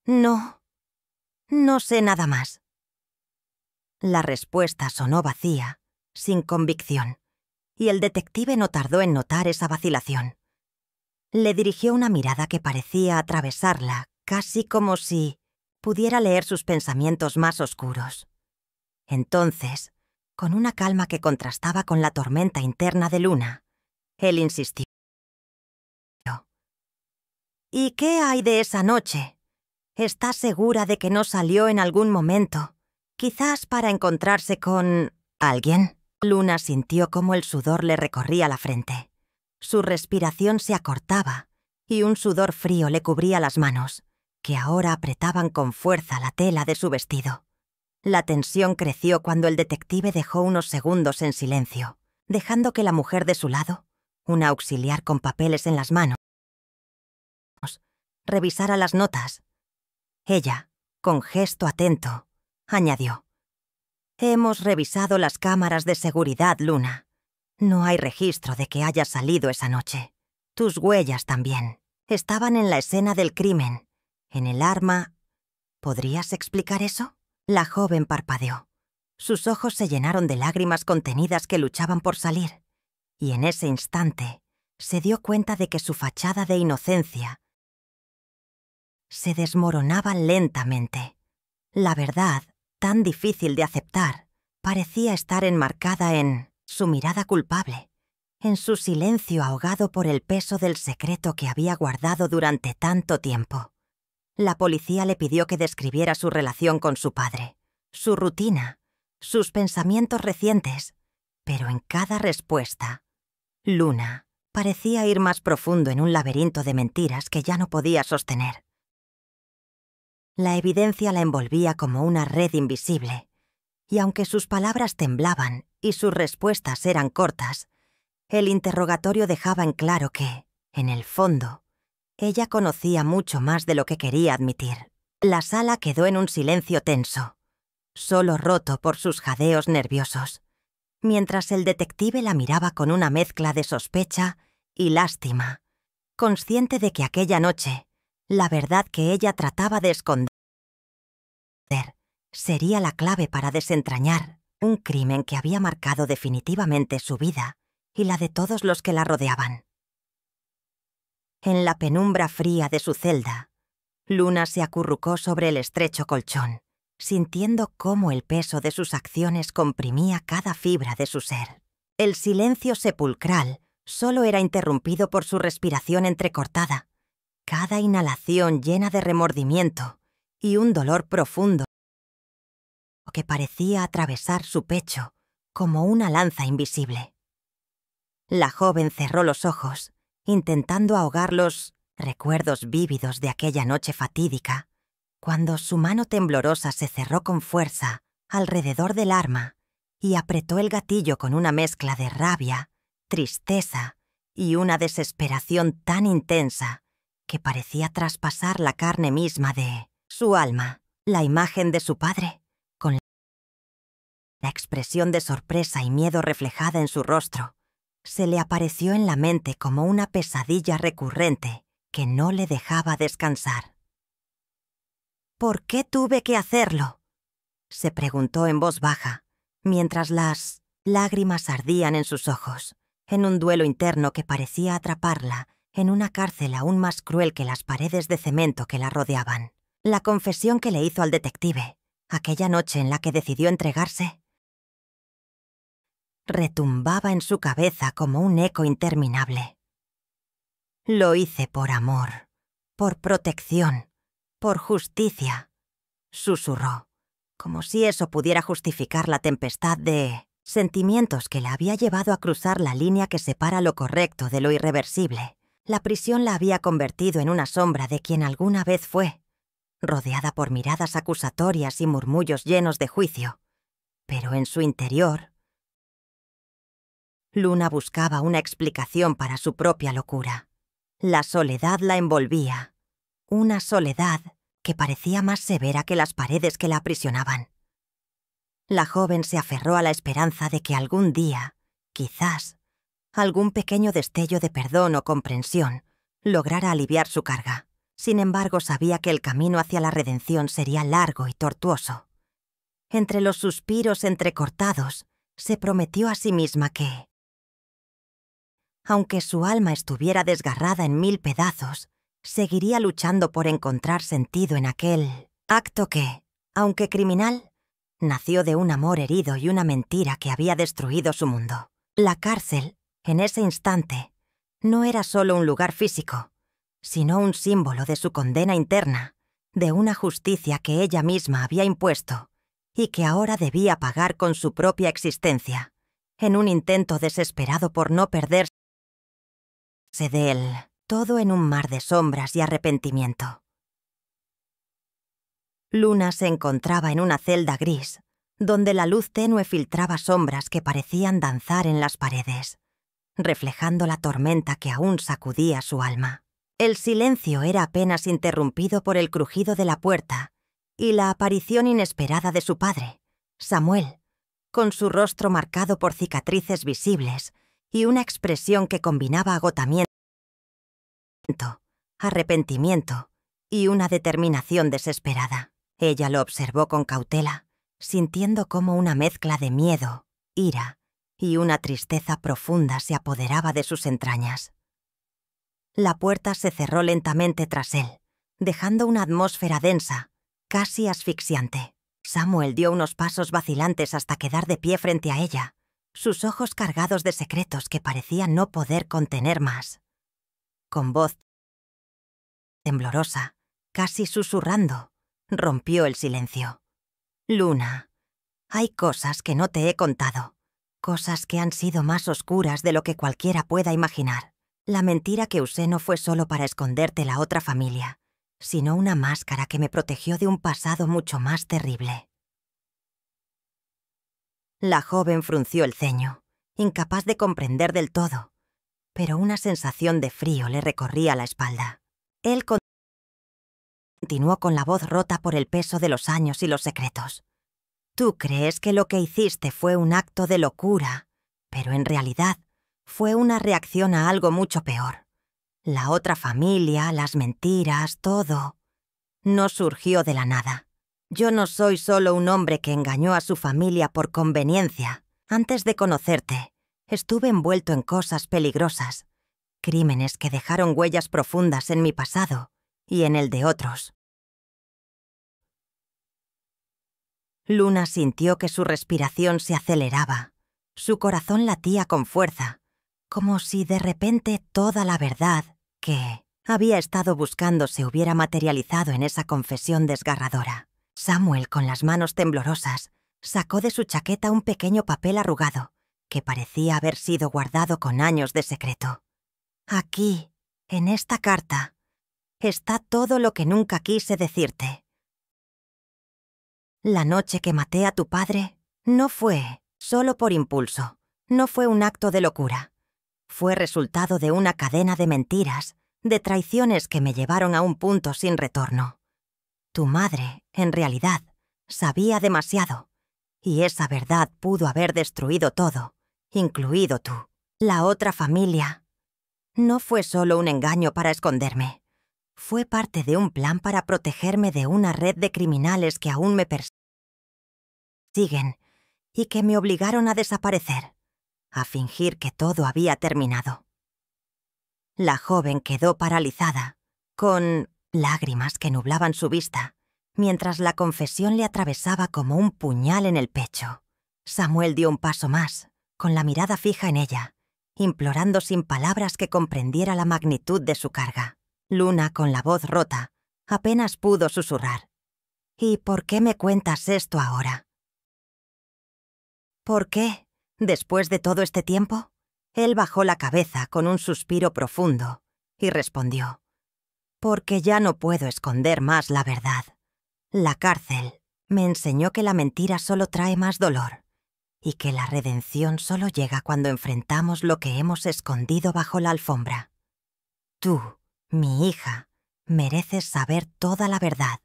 No sé nada más. La respuesta sonó vacía, sin convicción, y el detective no tardó en notar esa vacilación. Le dirigió una mirada que parecía atravesarla, casi como si pudiera leer sus pensamientos más oscuros. Entonces, con una calma que contrastaba con la tormenta interna de Luna, él insistió. ¿Y qué hay de esa noche? ¿Estás segura de que no salió en algún momento, quizás para encontrarse con alguien? Luna sintió cómo el sudor le recorría la frente. Su respiración se acortaba y un sudor frío le cubría las manos, que ahora apretaban con fuerza la tela de su vestido. La tensión creció cuando el detective dejó unos segundos en silencio, dejando que la mujer de su lado, una auxiliar con papeles en las manos, revisara las notas. Ella, con gesto atento, añadió: «Hemos revisado las cámaras de seguridad, Luna. No hay registro de que hayas salido esa noche. Tus huellas también. Estaban en la escena del crimen. En el arma. ¿Podrías explicar eso?». La joven parpadeó. Sus ojos se llenaron de lágrimas contenidas que luchaban por salir, y en ese instante se dio cuenta de que su fachada de inocencia se desmoronaba lentamente. La verdad, tan difícil de aceptar, parecía estar enmarcada en su mirada culpable, en su silencio ahogado por el peso del secreto que había guardado durante tanto tiempo. La policía le pidió que describiera su relación con su padre, su rutina, sus pensamientos recientes, pero en cada respuesta, Luna parecía ir más profundo en un laberinto de mentiras que ya no podía sostener. La evidencia la envolvía como una red invisible, y aunque sus palabras temblaban y sus respuestas eran cortas, el interrogatorio dejaba en claro que, en el fondo, ella conocía mucho más de lo que quería admitir. La sala quedó en un silencio tenso, solo roto por sus jadeos nerviosos, mientras el detective la miraba con una mezcla de sospecha y lástima, consciente de que aquella noche, la verdad que ella trataba de esconder sería la clave para desentrañar un crimen que había marcado definitivamente su vida y la de todos los que la rodeaban. En la penumbra fría de su celda, Luna se acurrucó sobre el estrecho colchón, sintiendo cómo el peso de sus acciones comprimía cada fibra de su ser. El silencio sepulcral solo era interrumpido por su respiración entrecortada, cada inhalación llena de remordimiento y un dolor profundo que parecía atravesar su pecho como una lanza invisible. La joven cerró los ojos, intentando ahogar los recuerdos vívidos de aquella noche fatídica, cuando su mano temblorosa se cerró con fuerza alrededor del arma y apretó el gatillo con una mezcla de rabia, tristeza y una desesperación tan intensa que parecía traspasar la carne misma de su alma. La imagen de su padre, con la expresión de sorpresa y miedo reflejada en su rostro, se le apareció en la mente como una pesadilla recurrente que no le dejaba descansar. ¿Por qué tuve que hacerlo?, se preguntó en voz baja, mientras las lágrimas ardían en sus ojos, en un duelo interno que parecía atraparla en una cárcel aún más cruel que las paredes de cemento que la rodeaban. La confesión que le hizo al detective, aquella noche en la que decidió entregarse, retumbaba en su cabeza como un eco interminable. Lo hice por amor, por protección, por justicia, susurró, como si eso pudiera justificar la tempestad de sentimientos que la había llevado a cruzar la línea que separa lo correcto de lo irreversible. La prisión la había convertido en una sombra de quien alguna vez fue, rodeada por miradas acusatorias y murmullos llenos de juicio. Pero en su interior, Luna buscaba una explicación para su propia locura. La soledad la envolvía, una soledad que parecía más severa que las paredes que la aprisionaban. La joven se aferró a la esperanza de que algún día, quizás, algún pequeño destello de perdón o comprensión lograra aliviar su carga. Sin embargo, sabía que el camino hacia la redención sería largo y tortuoso. Entre los suspiros entrecortados, se prometió a sí misma que, aunque su alma estuviera desgarrada en 1000 pedazos, seguiría luchando por encontrar sentido en aquel acto que, aunque criminal, nació de un amor herido y una mentira que había destruido su mundo. La cárcel, en ese instante, no era solo un lugar físico, sino un símbolo de su condena interna, de una justicia que ella misma había impuesto y que ahora debía pagar con su propia existencia, en un intento desesperado por no perderse de él, todo en un mar de sombras y arrepentimiento. Luna se encontraba en una celda gris, donde la luz tenue filtraba sombras que parecían danzar en las paredes, reflejando la tormenta que aún sacudía su alma. El silencio era apenas interrumpido por el crujido de la puerta y la aparición inesperada de su padre, Samuel, con su rostro marcado por cicatrices visibles y una expresión que combinaba agotamiento, arrepentimiento y una determinación desesperada. Ella lo observó con cautela, sintiendo cómo una mezcla de miedo, ira y una tristeza profunda se apoderaba de sus entrañas. La puerta se cerró lentamente tras él, dejando una atmósfera densa, casi asfixiante. Samuel dio unos pasos vacilantes hasta quedar de pie frente a ella, sus ojos cargados de secretos que parecían no poder contener más. Con voz temblorosa, casi susurrando, rompió el silencio. «Luna, hay cosas que no te he contado, cosas que han sido más oscuras de lo que cualquiera pueda imaginar. La mentira que usé no fue solo para esconderte la otra familia, sino una máscara que me protegió de un pasado mucho más terrible». La joven frunció el ceño, incapaz de comprender del todo, pero una sensación de frío le recorría la espalda. Él continuó con la voz rota por el peso de los años y los secretos. «Tú crees que lo que hiciste fue un acto de locura, pero en realidad fue una reacción a algo mucho peor. La otra familia, las mentiras, todo, no surgió de la nada. Yo no soy solo un hombre que engañó a su familia por conveniencia. Antes de conocerte, estuve envuelto en cosas peligrosas, crímenes que dejaron huellas profundas en mi pasado y en el de otros». Luna sintió que su respiración se aceleraba, su corazón latía con fuerza, como si de repente toda la verdad que había estado buscando se hubiera materializado en esa confesión desgarradora. Samuel, con las manos temblorosas, sacó de su chaqueta un pequeño papel arrugado, que parecía haber sido guardado con años de secreto. «Aquí, en esta carta, está todo lo que nunca quise decirte. La noche que maté a tu padre no fue solo por impulso, no fue un acto de locura. Fue resultado de una cadena de mentiras, de traiciones que me llevaron a un punto sin retorno. Tu madre, en realidad, sabía demasiado, y esa verdad pudo haber destruido todo, incluido tú. La otra familia no fue solo un engaño para esconderme. fue parte de un plan para protegerme de una red de criminales que aún me persiguen y que me obligaron a desaparecer, a fingir que todo había terminado. La joven quedó paralizada, con lágrimas que nublaban su vista, mientras la confesión le atravesaba como un puñal en el pecho. Samuel dio un paso más, con la mirada fija en ella, implorando sin palabras que comprendiera la magnitud de su carga. Luna, con la voz rota, apenas pudo susurrar. «¿Y por qué me cuentas esto ahora?» «¿Por qué? ¿Después de todo este tiempo?» Él bajó la cabeza con un suspiro profundo y respondió: «Porque ya no puedo esconder más la verdad. La cárcel me enseñó que la mentira solo trae más dolor y que la redención solo llega cuando enfrentamos lo que hemos escondido bajo la alfombra. Tú, mi hija, mereces saber toda la verdad,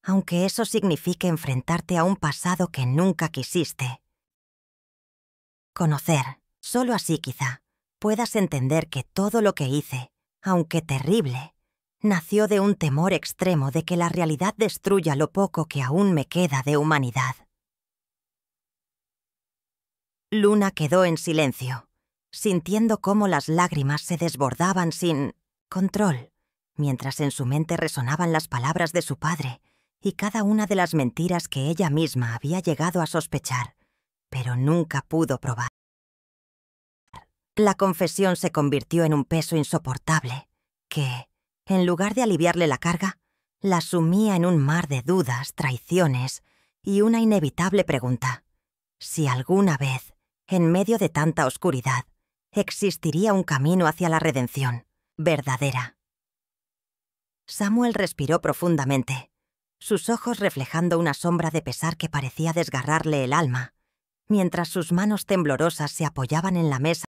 aunque eso signifique enfrentarte a un pasado que nunca quisiste conocer. Solo así, quizá, puedas entender que todo lo que hice, aunque terrible, nació de un temor extremo de que la realidad destruya lo poco que aún me queda de humanidad». Luna quedó en silencio, sintiendo cómo las lágrimas se desbordaban sin control, mientras en su mente resonaban las palabras de su padre y cada una de las mentiras que ella misma había llegado a sospechar, pero nunca pudo probar. La confesión se convirtió en un peso insoportable que, en lugar de aliviarle la carga, la sumía en un mar de dudas, traiciones y una inevitable pregunta: si alguna vez, en medio de tanta oscuridad, existiría un camino hacia la redención verdadera. Samuel respiró profundamente, sus ojos reflejando una sombra de pesar que parecía desgarrarle el alma, mientras sus manos temblorosas se apoyaban en la mesa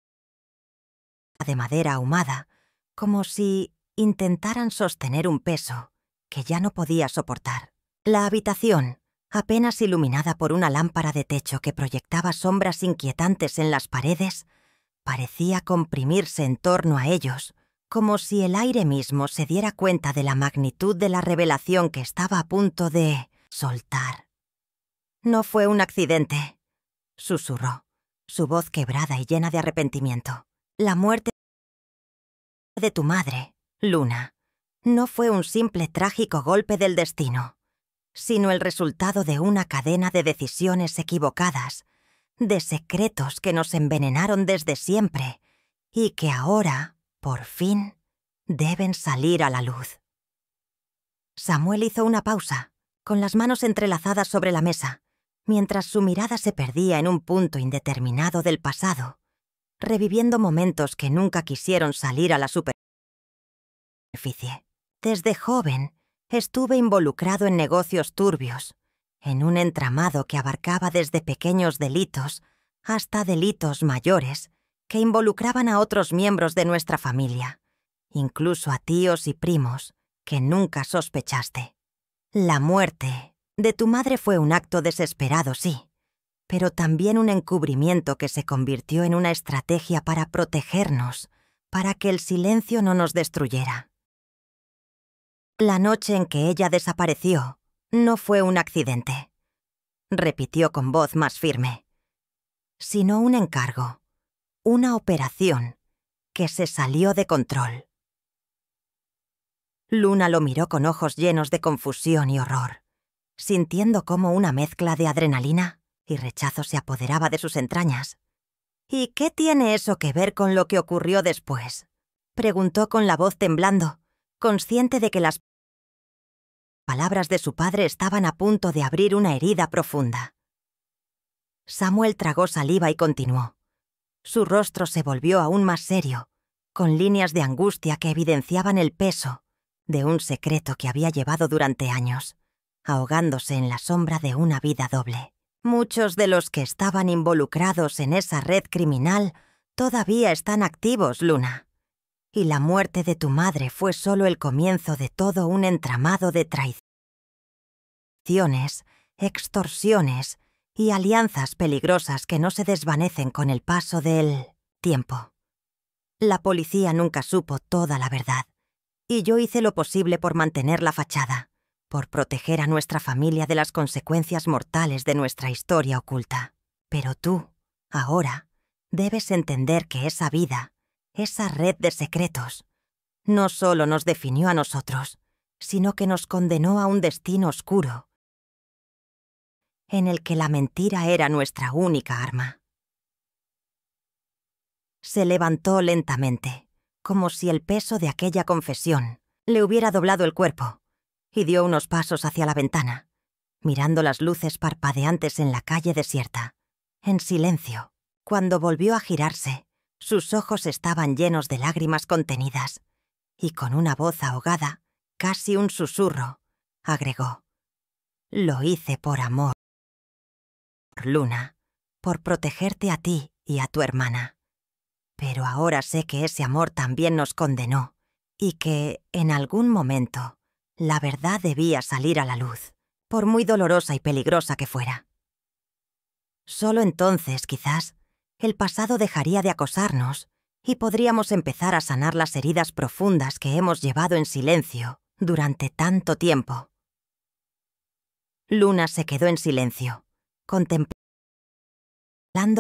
de madera ahumada, como si intentaran sostener un peso que ya no podía soportar. La habitación, apenas iluminada por una lámpara de techo que proyectaba sombras inquietantes en las paredes, parecía comprimirse en torno a ellos, como si el aire mismo se diera cuenta de la magnitud de la revelación que estaba a punto de soltar. «No fue un accidente», susurró, su voz quebrada y llena de arrepentimiento. «La muerte de tu madre, Luna, no fue un simple trágico golpe del destino, sino el resultado de una cadena de decisiones equivocadas, de secretos que nos envenenaron desde siempre y que ahora, por fin, deben salir a la luz». Samuel hizo una pausa, con las manos entrelazadas sobre la mesa, mientras su mirada se perdía en un punto indeterminado del pasado, reviviendo momentos que nunca quisieron salir a la superficie. Desde joven, estuve involucrado en negocios turbios, en un entramado que abarcaba desde pequeños delitos hasta delitos mayores que involucraban a otros miembros de nuestra familia, incluso a tíos y primos que nunca sospechaste. La muerte de tu madre fue un acto desesperado, sí, pero también un encubrimiento que se convirtió en una estrategia para protegernos, para que el silencio no nos destruyera. La noche en que ella desapareció no fue un accidente, repitió con voz más firme, sino un encargo, una operación que se salió de control. Luna lo miró con ojos llenos de confusión y horror, sintiendo cómo una mezcla de adrenalina y rechazo se apoderaba de sus entrañas. «¿Y qué tiene eso que ver con lo que ocurrió después?», preguntó con la voz temblando, consciente de que las palabras de su padre estaban a punto de abrir una herida profunda. Samuel tragó saliva y continuó. Su rostro se volvió aún más serio, con líneas de angustia que evidenciaban el peso de un secreto que había llevado durante años, ahogándose en la sombra de una vida doble. Muchos de los que estaban involucrados en esa red criminal todavía están activos, Luna. Y la muerte de tu madre fue solo el comienzo de todo un entramado de traiciones, extorsiones y alianzas peligrosas que no se desvanecen con el paso del tiempo. La policía nunca supo toda la verdad, Y yo hice lo posible por mantener la fachada, por proteger a nuestra familia de las consecuencias mortales de nuestra historia oculta. Pero tú, ahora, debes entender que esa vida, esa red de secretos, no solo nos definió a nosotros, sino que nos condenó a un destino oscuro, en el que la mentira era nuestra única arma. Se levantó lentamente, como si el peso de aquella confesión le hubiera doblado el cuerpo, y dio unos pasos hacia la ventana, mirando las luces parpadeantes en la calle desierta, en silencio. Cuando volvió a girarse, sus ojos estaban llenos de lágrimas contenidas, y con una voz ahogada, casi un susurro, agregó: «Lo hice por amor, Luna, por protegerte a ti y a tu hermana. Pero ahora sé que ese amor también nos condenó, y que, en algún momento, la verdad debía salir a la luz, por muy dolorosa y peligrosa que fuera. Solo entonces, quizás, el pasado dejaría de acosarnos y podríamos empezar a sanar las heridas profundas que hemos llevado en silencio durante tanto tiempo». Luna se quedó en silencio, contemplando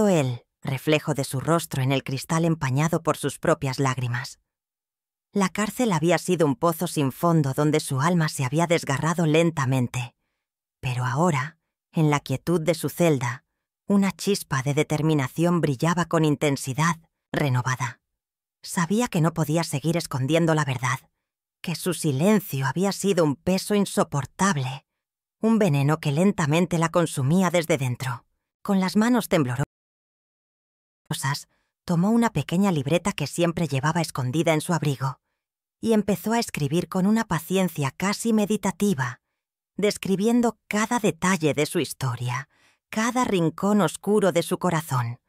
el reflejo de su rostro en el cristal empañado por sus propias lágrimas. La cárcel había sido un pozo sin fondo donde su alma se había desgarrado lentamente, pero ahora, en la quietud de su celda, una chispa de determinación brillaba con intensidad renovada. Sabía que no podía seguir escondiendo la verdad, que su silencio había sido un peso insoportable, un veneno que lentamente la consumía desde dentro. Con las manos temblorosas, tomó una pequeña libreta que siempre llevaba escondida en su abrigo y empezó a escribir con una paciencia casi meditativa, describiendo cada detalle de su historia, cada rincón oscuro de su corazón,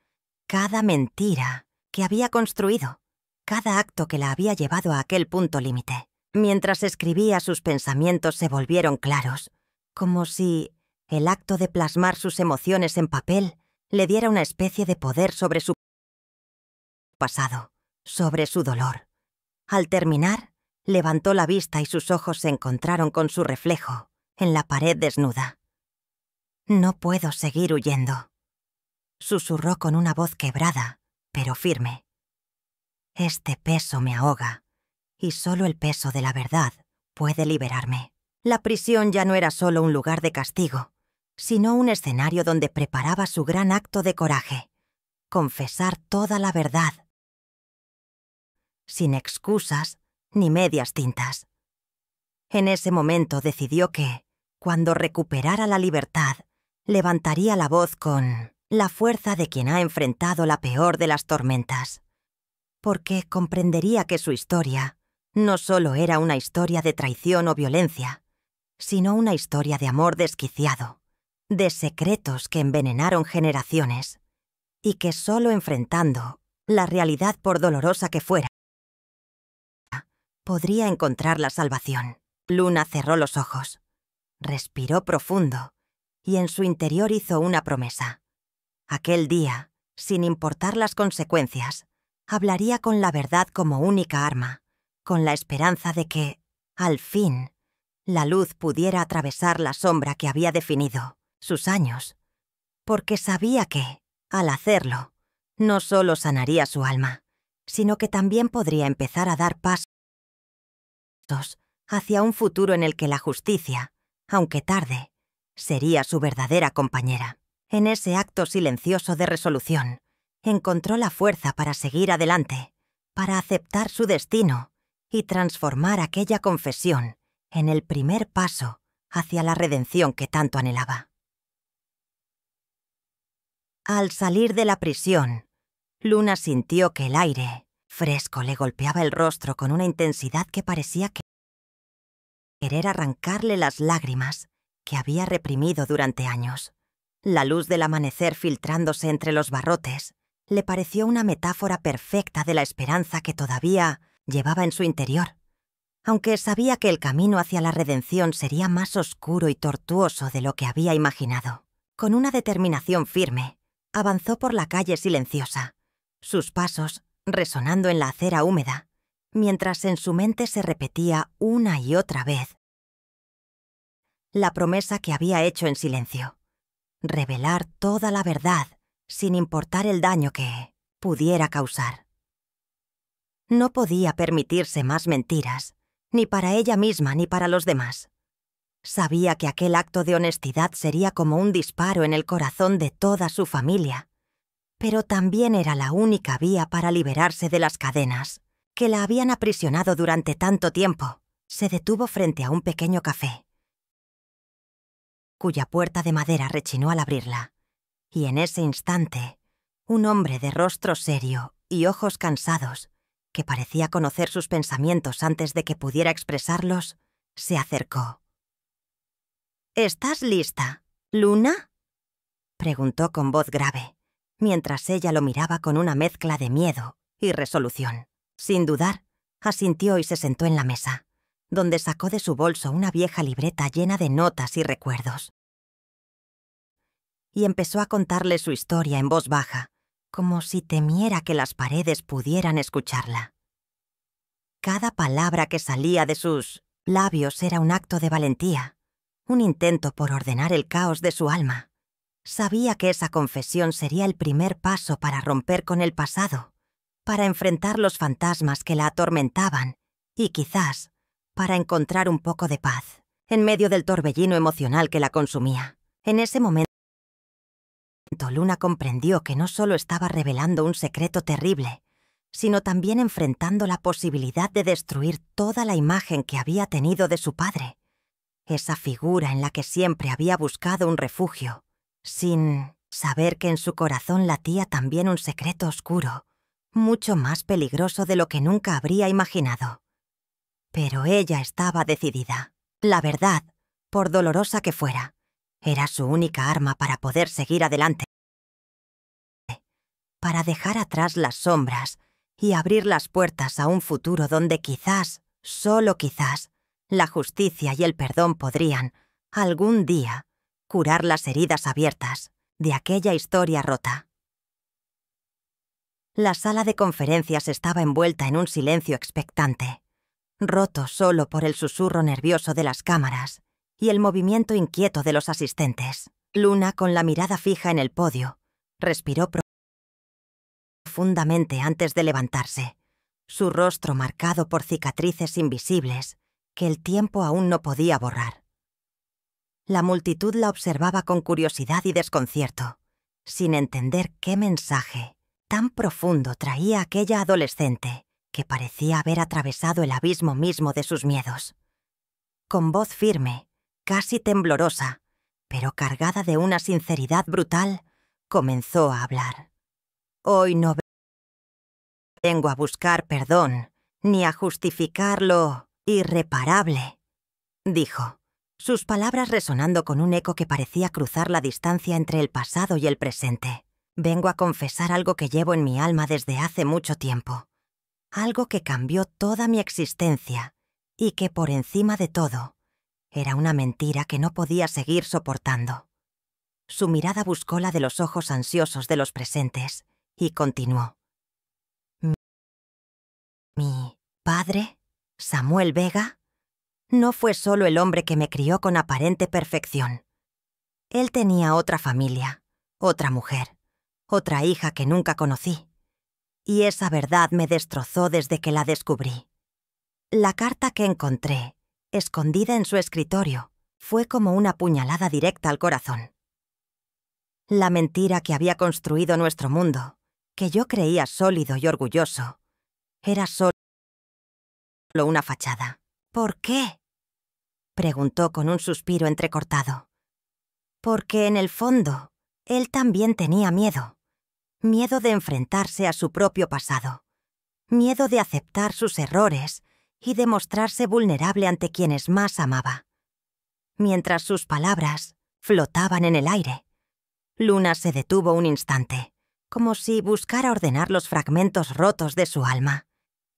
cada mentira que había construido, cada acto que la había llevado a aquel punto límite. Mientras escribía, sus pensamientos se volvieron claros, como si el acto de plasmar sus emociones en papel le diera una especie de poder sobre su pasado, sobre su dolor. Al terminar, levantó la vista y sus ojos se encontraron con su reflejo en la pared desnuda. «No puedo seguir huyendo», susurró con una voz quebrada, pero firme. «Este peso me ahoga, y solo el peso de la verdad puede liberarme». La prisión ya no era solo un lugar de castigo, sino un escenario donde preparaba su gran acto de coraje: confesar toda la verdad, sin excusas ni medias tintas. En ese momento decidió que, cuando recuperara la libertad, levantaría la voz con la fuerza de quien ha enfrentado la peor de las tormentas, porque comprendería que su historia no solo era una historia de traición o violencia, sino una historia de amor desquiciado, de secretos que envenenaron generaciones, y que solo enfrentando la realidad, por dolorosa que fuera, podría encontrar la salvación. Luna cerró los ojos, respiró profundo y en su interior hizo una promesa. Aquel día, sin importar las consecuencias, hablaría con la verdad como única arma, con la esperanza de que, al fin, la luz pudiera atravesar la sombra que había definido sus años, porque sabía que, al hacerlo, no solo sanaría su alma, sino que también podría empezar a dar pasos hacia un futuro en el que la justicia, aunque tarde, sería su verdadera compañera. En ese acto silencioso de resolución, encontró la fuerza para seguir adelante, para aceptar su destino y transformar aquella confesión en el primer paso hacia la redención que tanto anhelaba. Al salir de la prisión, Luna sintió que el aire fresco le golpeaba el rostro con una intensidad que parecía querer arrancarle las lágrimas que había reprimido durante años. La luz del amanecer filtrándose entre los barrotes le pareció una metáfora perfecta de la esperanza que todavía llevaba en su interior, aunque sabía que el camino hacia la redención sería más oscuro y tortuoso de lo que había imaginado. Con una determinación firme, avanzó por la calle silenciosa, sus pasos resonando en la acera húmeda, mientras en su mente se repetía una y otra vez la promesa que había hecho en silencio: revelar toda la verdad, sin importar el daño que pudiera causar. No podía permitirse más mentiras, ni para ella misma ni para los demás. Sabía que aquel acto de honestidad sería como un disparo en el corazón de toda su familia, pero también era la única vía para liberarse de las cadenas que la habían aprisionado durante tanto tiempo. Se detuvo frente a un pequeño café, cuya puerta de madera rechinó al abrirla, y en ese instante, un hombre de rostro serio y ojos cansados, que parecía conocer sus pensamientos antes de que pudiera expresarlos, se acercó. «¿Estás lista, Luna?», preguntó con voz grave, mientras ella lo miraba con una mezcla de miedo y resolución. Sin dudar, asintió y se sentó en la mesa, donde sacó de su bolso una vieja libreta llena de notas y recuerdos. Y empezó a contarle su historia en voz baja, como si temiera que las paredes pudieran escucharla. Cada palabra que salía de sus labios era un acto de valentía, un intento por ordenar el caos de su alma. Sabía que esa confesión sería el primer paso para romper con el pasado, para enfrentar los fantasmas que la atormentaban y quizás para encontrar un poco de paz en medio del torbellino emocional que la consumía. En ese momento, Luna comprendió que no solo estaba revelando un secreto terrible, sino también enfrentando la posibilidad de destruir toda la imagen que había tenido de su padre, esa figura en la que siempre había buscado un refugio, sin saber que en su corazón latía también un secreto oscuro, mucho más peligroso de lo que nunca habría imaginado. Pero ella estaba decidida. La verdad, por dolorosa que fuera, era su única arma para poder seguir adelante, para dejar atrás las sombras y abrir las puertas a un futuro donde quizás, solo quizás, la justicia y el perdón podrían, algún día, curar las heridas abiertas de aquella historia rota. La sala de conferencias estaba envuelta en un silencio expectante, roto solo por el susurro nervioso de las cámaras y el movimiento inquieto de los asistentes. Luna, con la mirada fija en el podio, respiró profundamente antes de levantarse, su rostro marcado por cicatrices invisibles que el tiempo aún no podía borrar. La multitud la observaba con curiosidad y desconcierto, sin entender qué mensaje tan profundo traía aquella adolescente que parecía haber atravesado el abismo mismo de sus miedos. Con voz firme, casi temblorosa, pero cargada de una sinceridad brutal, comenzó a hablar. «Hoy no vengo a buscar perdón, ni a justificar lo irreparable», dijo, sus palabras resonando con un eco que parecía cruzar la distancia entre el pasado y el presente. «Vengo a confesar algo que llevo en mi alma desde hace mucho tiempo, algo que cambió toda mi existencia y que, por encima de todo, era una mentira que no podía seguir soportando». Su mirada buscó la de los ojos ansiosos de los presentes y continuó. «Mi padre, Samuel Vega, no fue solo el hombre que me crió con aparente perfección. Él tenía otra familia, otra mujer, otra hija que nunca conocí. Y esa verdad me destrozó desde que la descubrí. La carta que encontré, escondida en su escritorio, fue como una puñalada directa al corazón. La mentira que había construido nuestro mundo, que yo creía sólido y orgulloso, era solo una fachada». «¿Por qué?», preguntó con un suspiro entrecortado. «Porque en el fondo, él también tenía miedo. Miedo de enfrentarse a su propio pasado. Miedo de aceptar sus errores y de mostrarse vulnerable ante quienes más amaba». Mientras sus palabras flotaban en el aire, Luna se detuvo un instante, como si buscara ordenar los fragmentos rotos de su alma,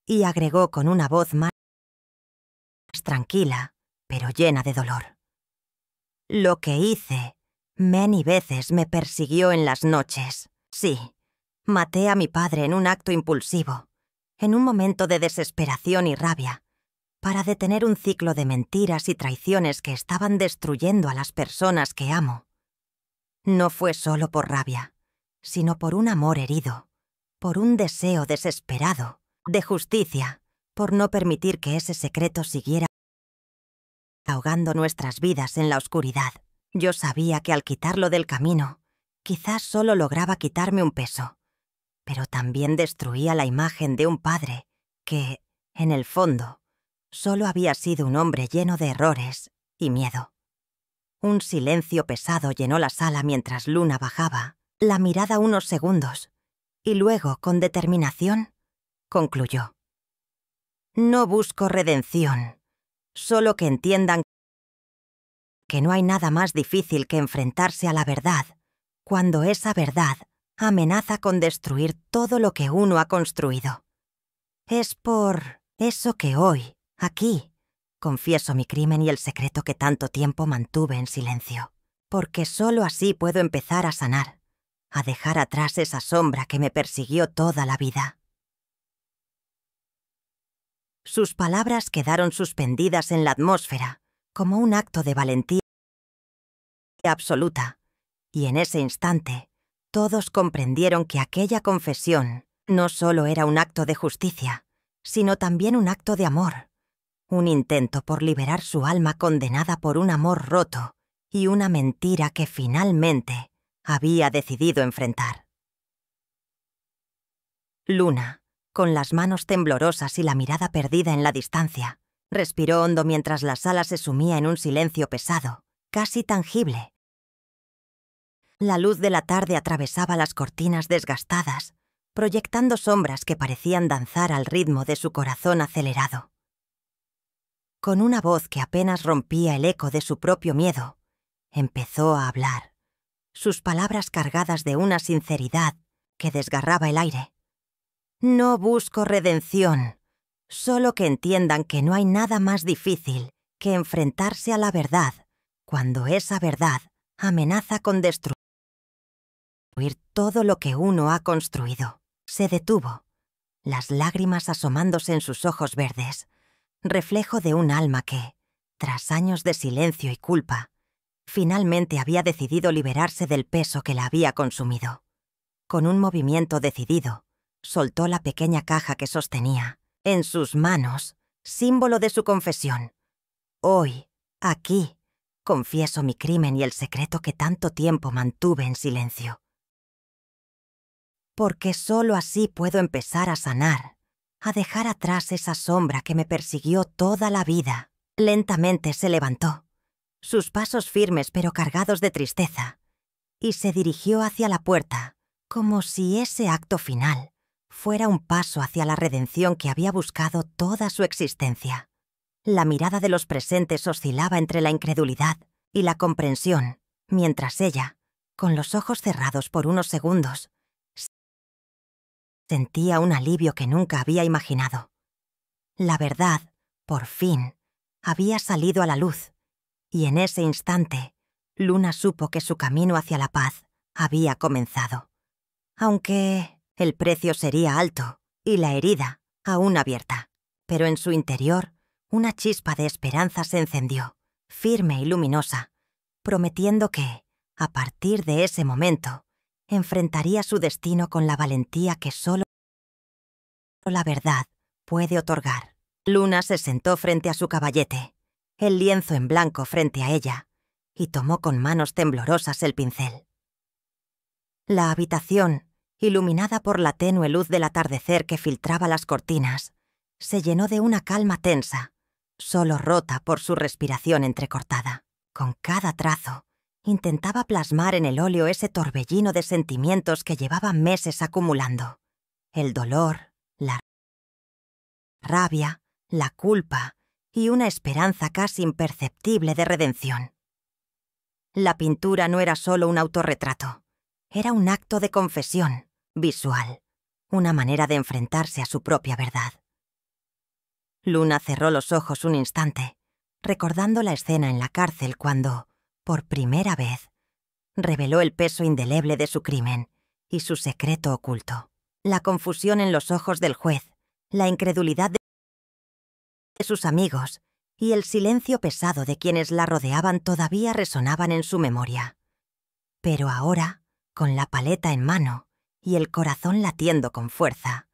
y agregó con una voz más tranquila, pero llena de dolor. «Lo que hice, many veces me persiguió en las noches. Sí, maté a mi padre en un acto impulsivo, en un momento de desesperación y rabia, para detener un ciclo de mentiras y traiciones que estaban destruyendo a las personas que amo. No fue solo por rabia, sino por un amor herido, por un deseo desesperado de justicia, por no permitir que ese secreto siguiera ahogando nuestras vidas en la oscuridad. Yo sabía que al quitarlo del camino, quizás solo lograba quitarme un peso, pero también destruía la imagen de un padre que, en el fondo, solo había sido un hombre lleno de errores y miedo. Un silencio pesado llenó la sala mientras Luna bajaba la mirada unos segundos y luego, con determinación, concluyó: «No busco redención, solo que entiendan que no hay nada más difícil que enfrentarse a la verdad cuando esa verdad amenaza con destruir todo lo que uno ha construido. Es por eso que hoy, aquí, confieso mi crimen y el secreto que tanto tiempo mantuve en silencio, porque solo así puedo empezar a sanar, a dejar atrás esa sombra que me persiguió toda la vida». Sus palabras quedaron suspendidas en la atmósfera, como un acto de valentía absoluta, y en ese instante, todos comprendieron que aquella confesión no solo era un acto de justicia, sino también un acto de amor, un intento por liberar su alma condenada por un amor roto y una mentira que finalmente había decidido enfrentar. Luna, con las manos temblorosas y la mirada perdida en la distancia, respiró hondo mientras la sala se sumía en un silencio pesado, casi tangible. La luz de la tarde atravesaba las cortinas desgastadas, proyectando sombras que parecían danzar al ritmo de su corazón acelerado. Con una voz que apenas rompía el eco de su propio miedo, empezó a hablar, sus palabras cargadas de una sinceridad que desgarraba el aire. «No busco redención, solo que entiendan que no hay nada más difícil que enfrentarse a la verdad cuando esa verdad amenaza con destruir todo lo que uno ha construido». Se detuvo, las lágrimas asomándose en sus ojos verdes, reflejo de un alma que, tras años de silencio y culpa, finalmente había decidido liberarse del peso que la había consumido. Con un movimiento decidido, soltó la pequeña caja que sostenía, en sus manos, símbolo de su confesión. «Hoy, aquí, confieso mi crimen y el secreto que tanto tiempo mantuve en silencio. Porque solo así puedo empezar a sanar, a dejar atrás esa sombra que me persiguió toda la vida». Lentamente se levantó, sus pasos firmes pero cargados de tristeza, y se dirigió hacia la puerta, como si ese acto final fuera un paso hacia la redención que había buscado toda su existencia. La mirada de los presentes oscilaba entre la incredulidad y la comprensión, mientras ella, con los ojos cerrados por unos segundos, sentía un alivio que nunca había imaginado. La verdad, por fin, había salido a la luz, y en ese instante, Luna supo que su camino hacia la paz había comenzado. Aunque el precio sería alto y la herida aún abierta, pero en su interior una chispa de esperanza se encendió, firme y luminosa, prometiendo que, a partir de ese momento, enfrentaría su destino con la valentía que solo la verdad puede otorgar. Luna se sentó frente a su caballete, el lienzo en blanco frente a ella, y tomó con manos temblorosas el pincel. La habitación, iluminada por la tenue luz del atardecer que filtraba las cortinas, se llenó de una calma tensa, solo rota por su respiración entrecortada. Con cada trazo, intentaba plasmar en el óleo ese torbellino de sentimientos que llevaba meses acumulando: el dolor, la rabia, la culpa y una esperanza casi imperceptible de redención. La pintura no era solo un autorretrato, era un acto de confesión visual, una manera de enfrentarse a su propia verdad. Luna cerró los ojos un instante, recordando la escena en la cárcel cuando, por primera vez, reveló el peso indeleble de su crimen y su secreto oculto. La confusión en los ojos del juez la incredulidad de sus amigos y el silencio pesado de quienes la rodeaban todavía resonaban en su memoria. Pero ahora, con la paleta en mano y el corazón latiendo con fuerza,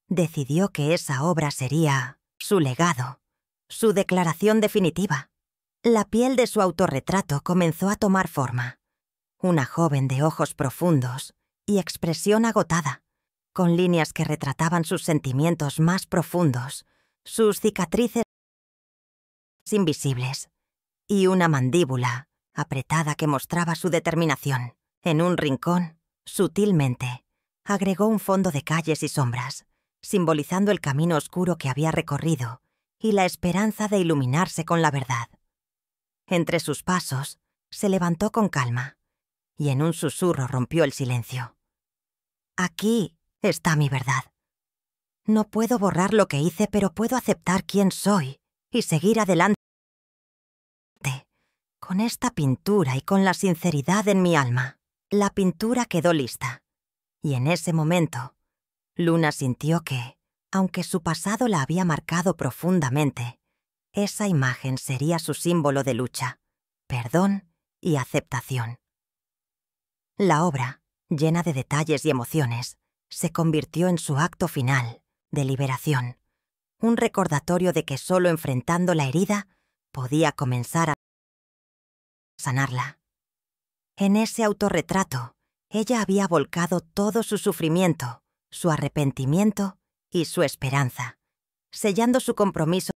decidió que esa obra sería su legado, su declaración definitiva. La piel de su autorretrato comenzó a tomar forma. Una joven de ojos profundos y expresión agotada, con líneas que retrataban sus sentimientos más profundos, sus cicatrices invisibles, y una mandíbula apretada que mostraba su determinación. En un rincón, sutilmente, agregó un fondo de calles y sombras, simbolizando el camino oscuro que había recorrido y la esperanza de iluminarse con la verdad. Entre sus pasos, se levantó con calma, y en un susurro rompió el silencio. Aquí está mi verdad. No puedo borrar lo que hice, pero puedo aceptar quién soy y seguir adelante con esta pintura y con la sinceridad en mi alma. La pintura quedó lista, y en ese momento, Luna sintió que, aunque su pasado la había marcado profundamente, esa imagen sería su símbolo de lucha, perdón y aceptación. La obra, llena de detalles y emociones, se convirtió en su acto final, de liberación, un recordatorio de que solo enfrentando la herida podía comenzar a sanarla. En ese autorretrato, ella había volcado todo su sufrimiento, su arrepentimiento y su esperanza, sellando su compromiso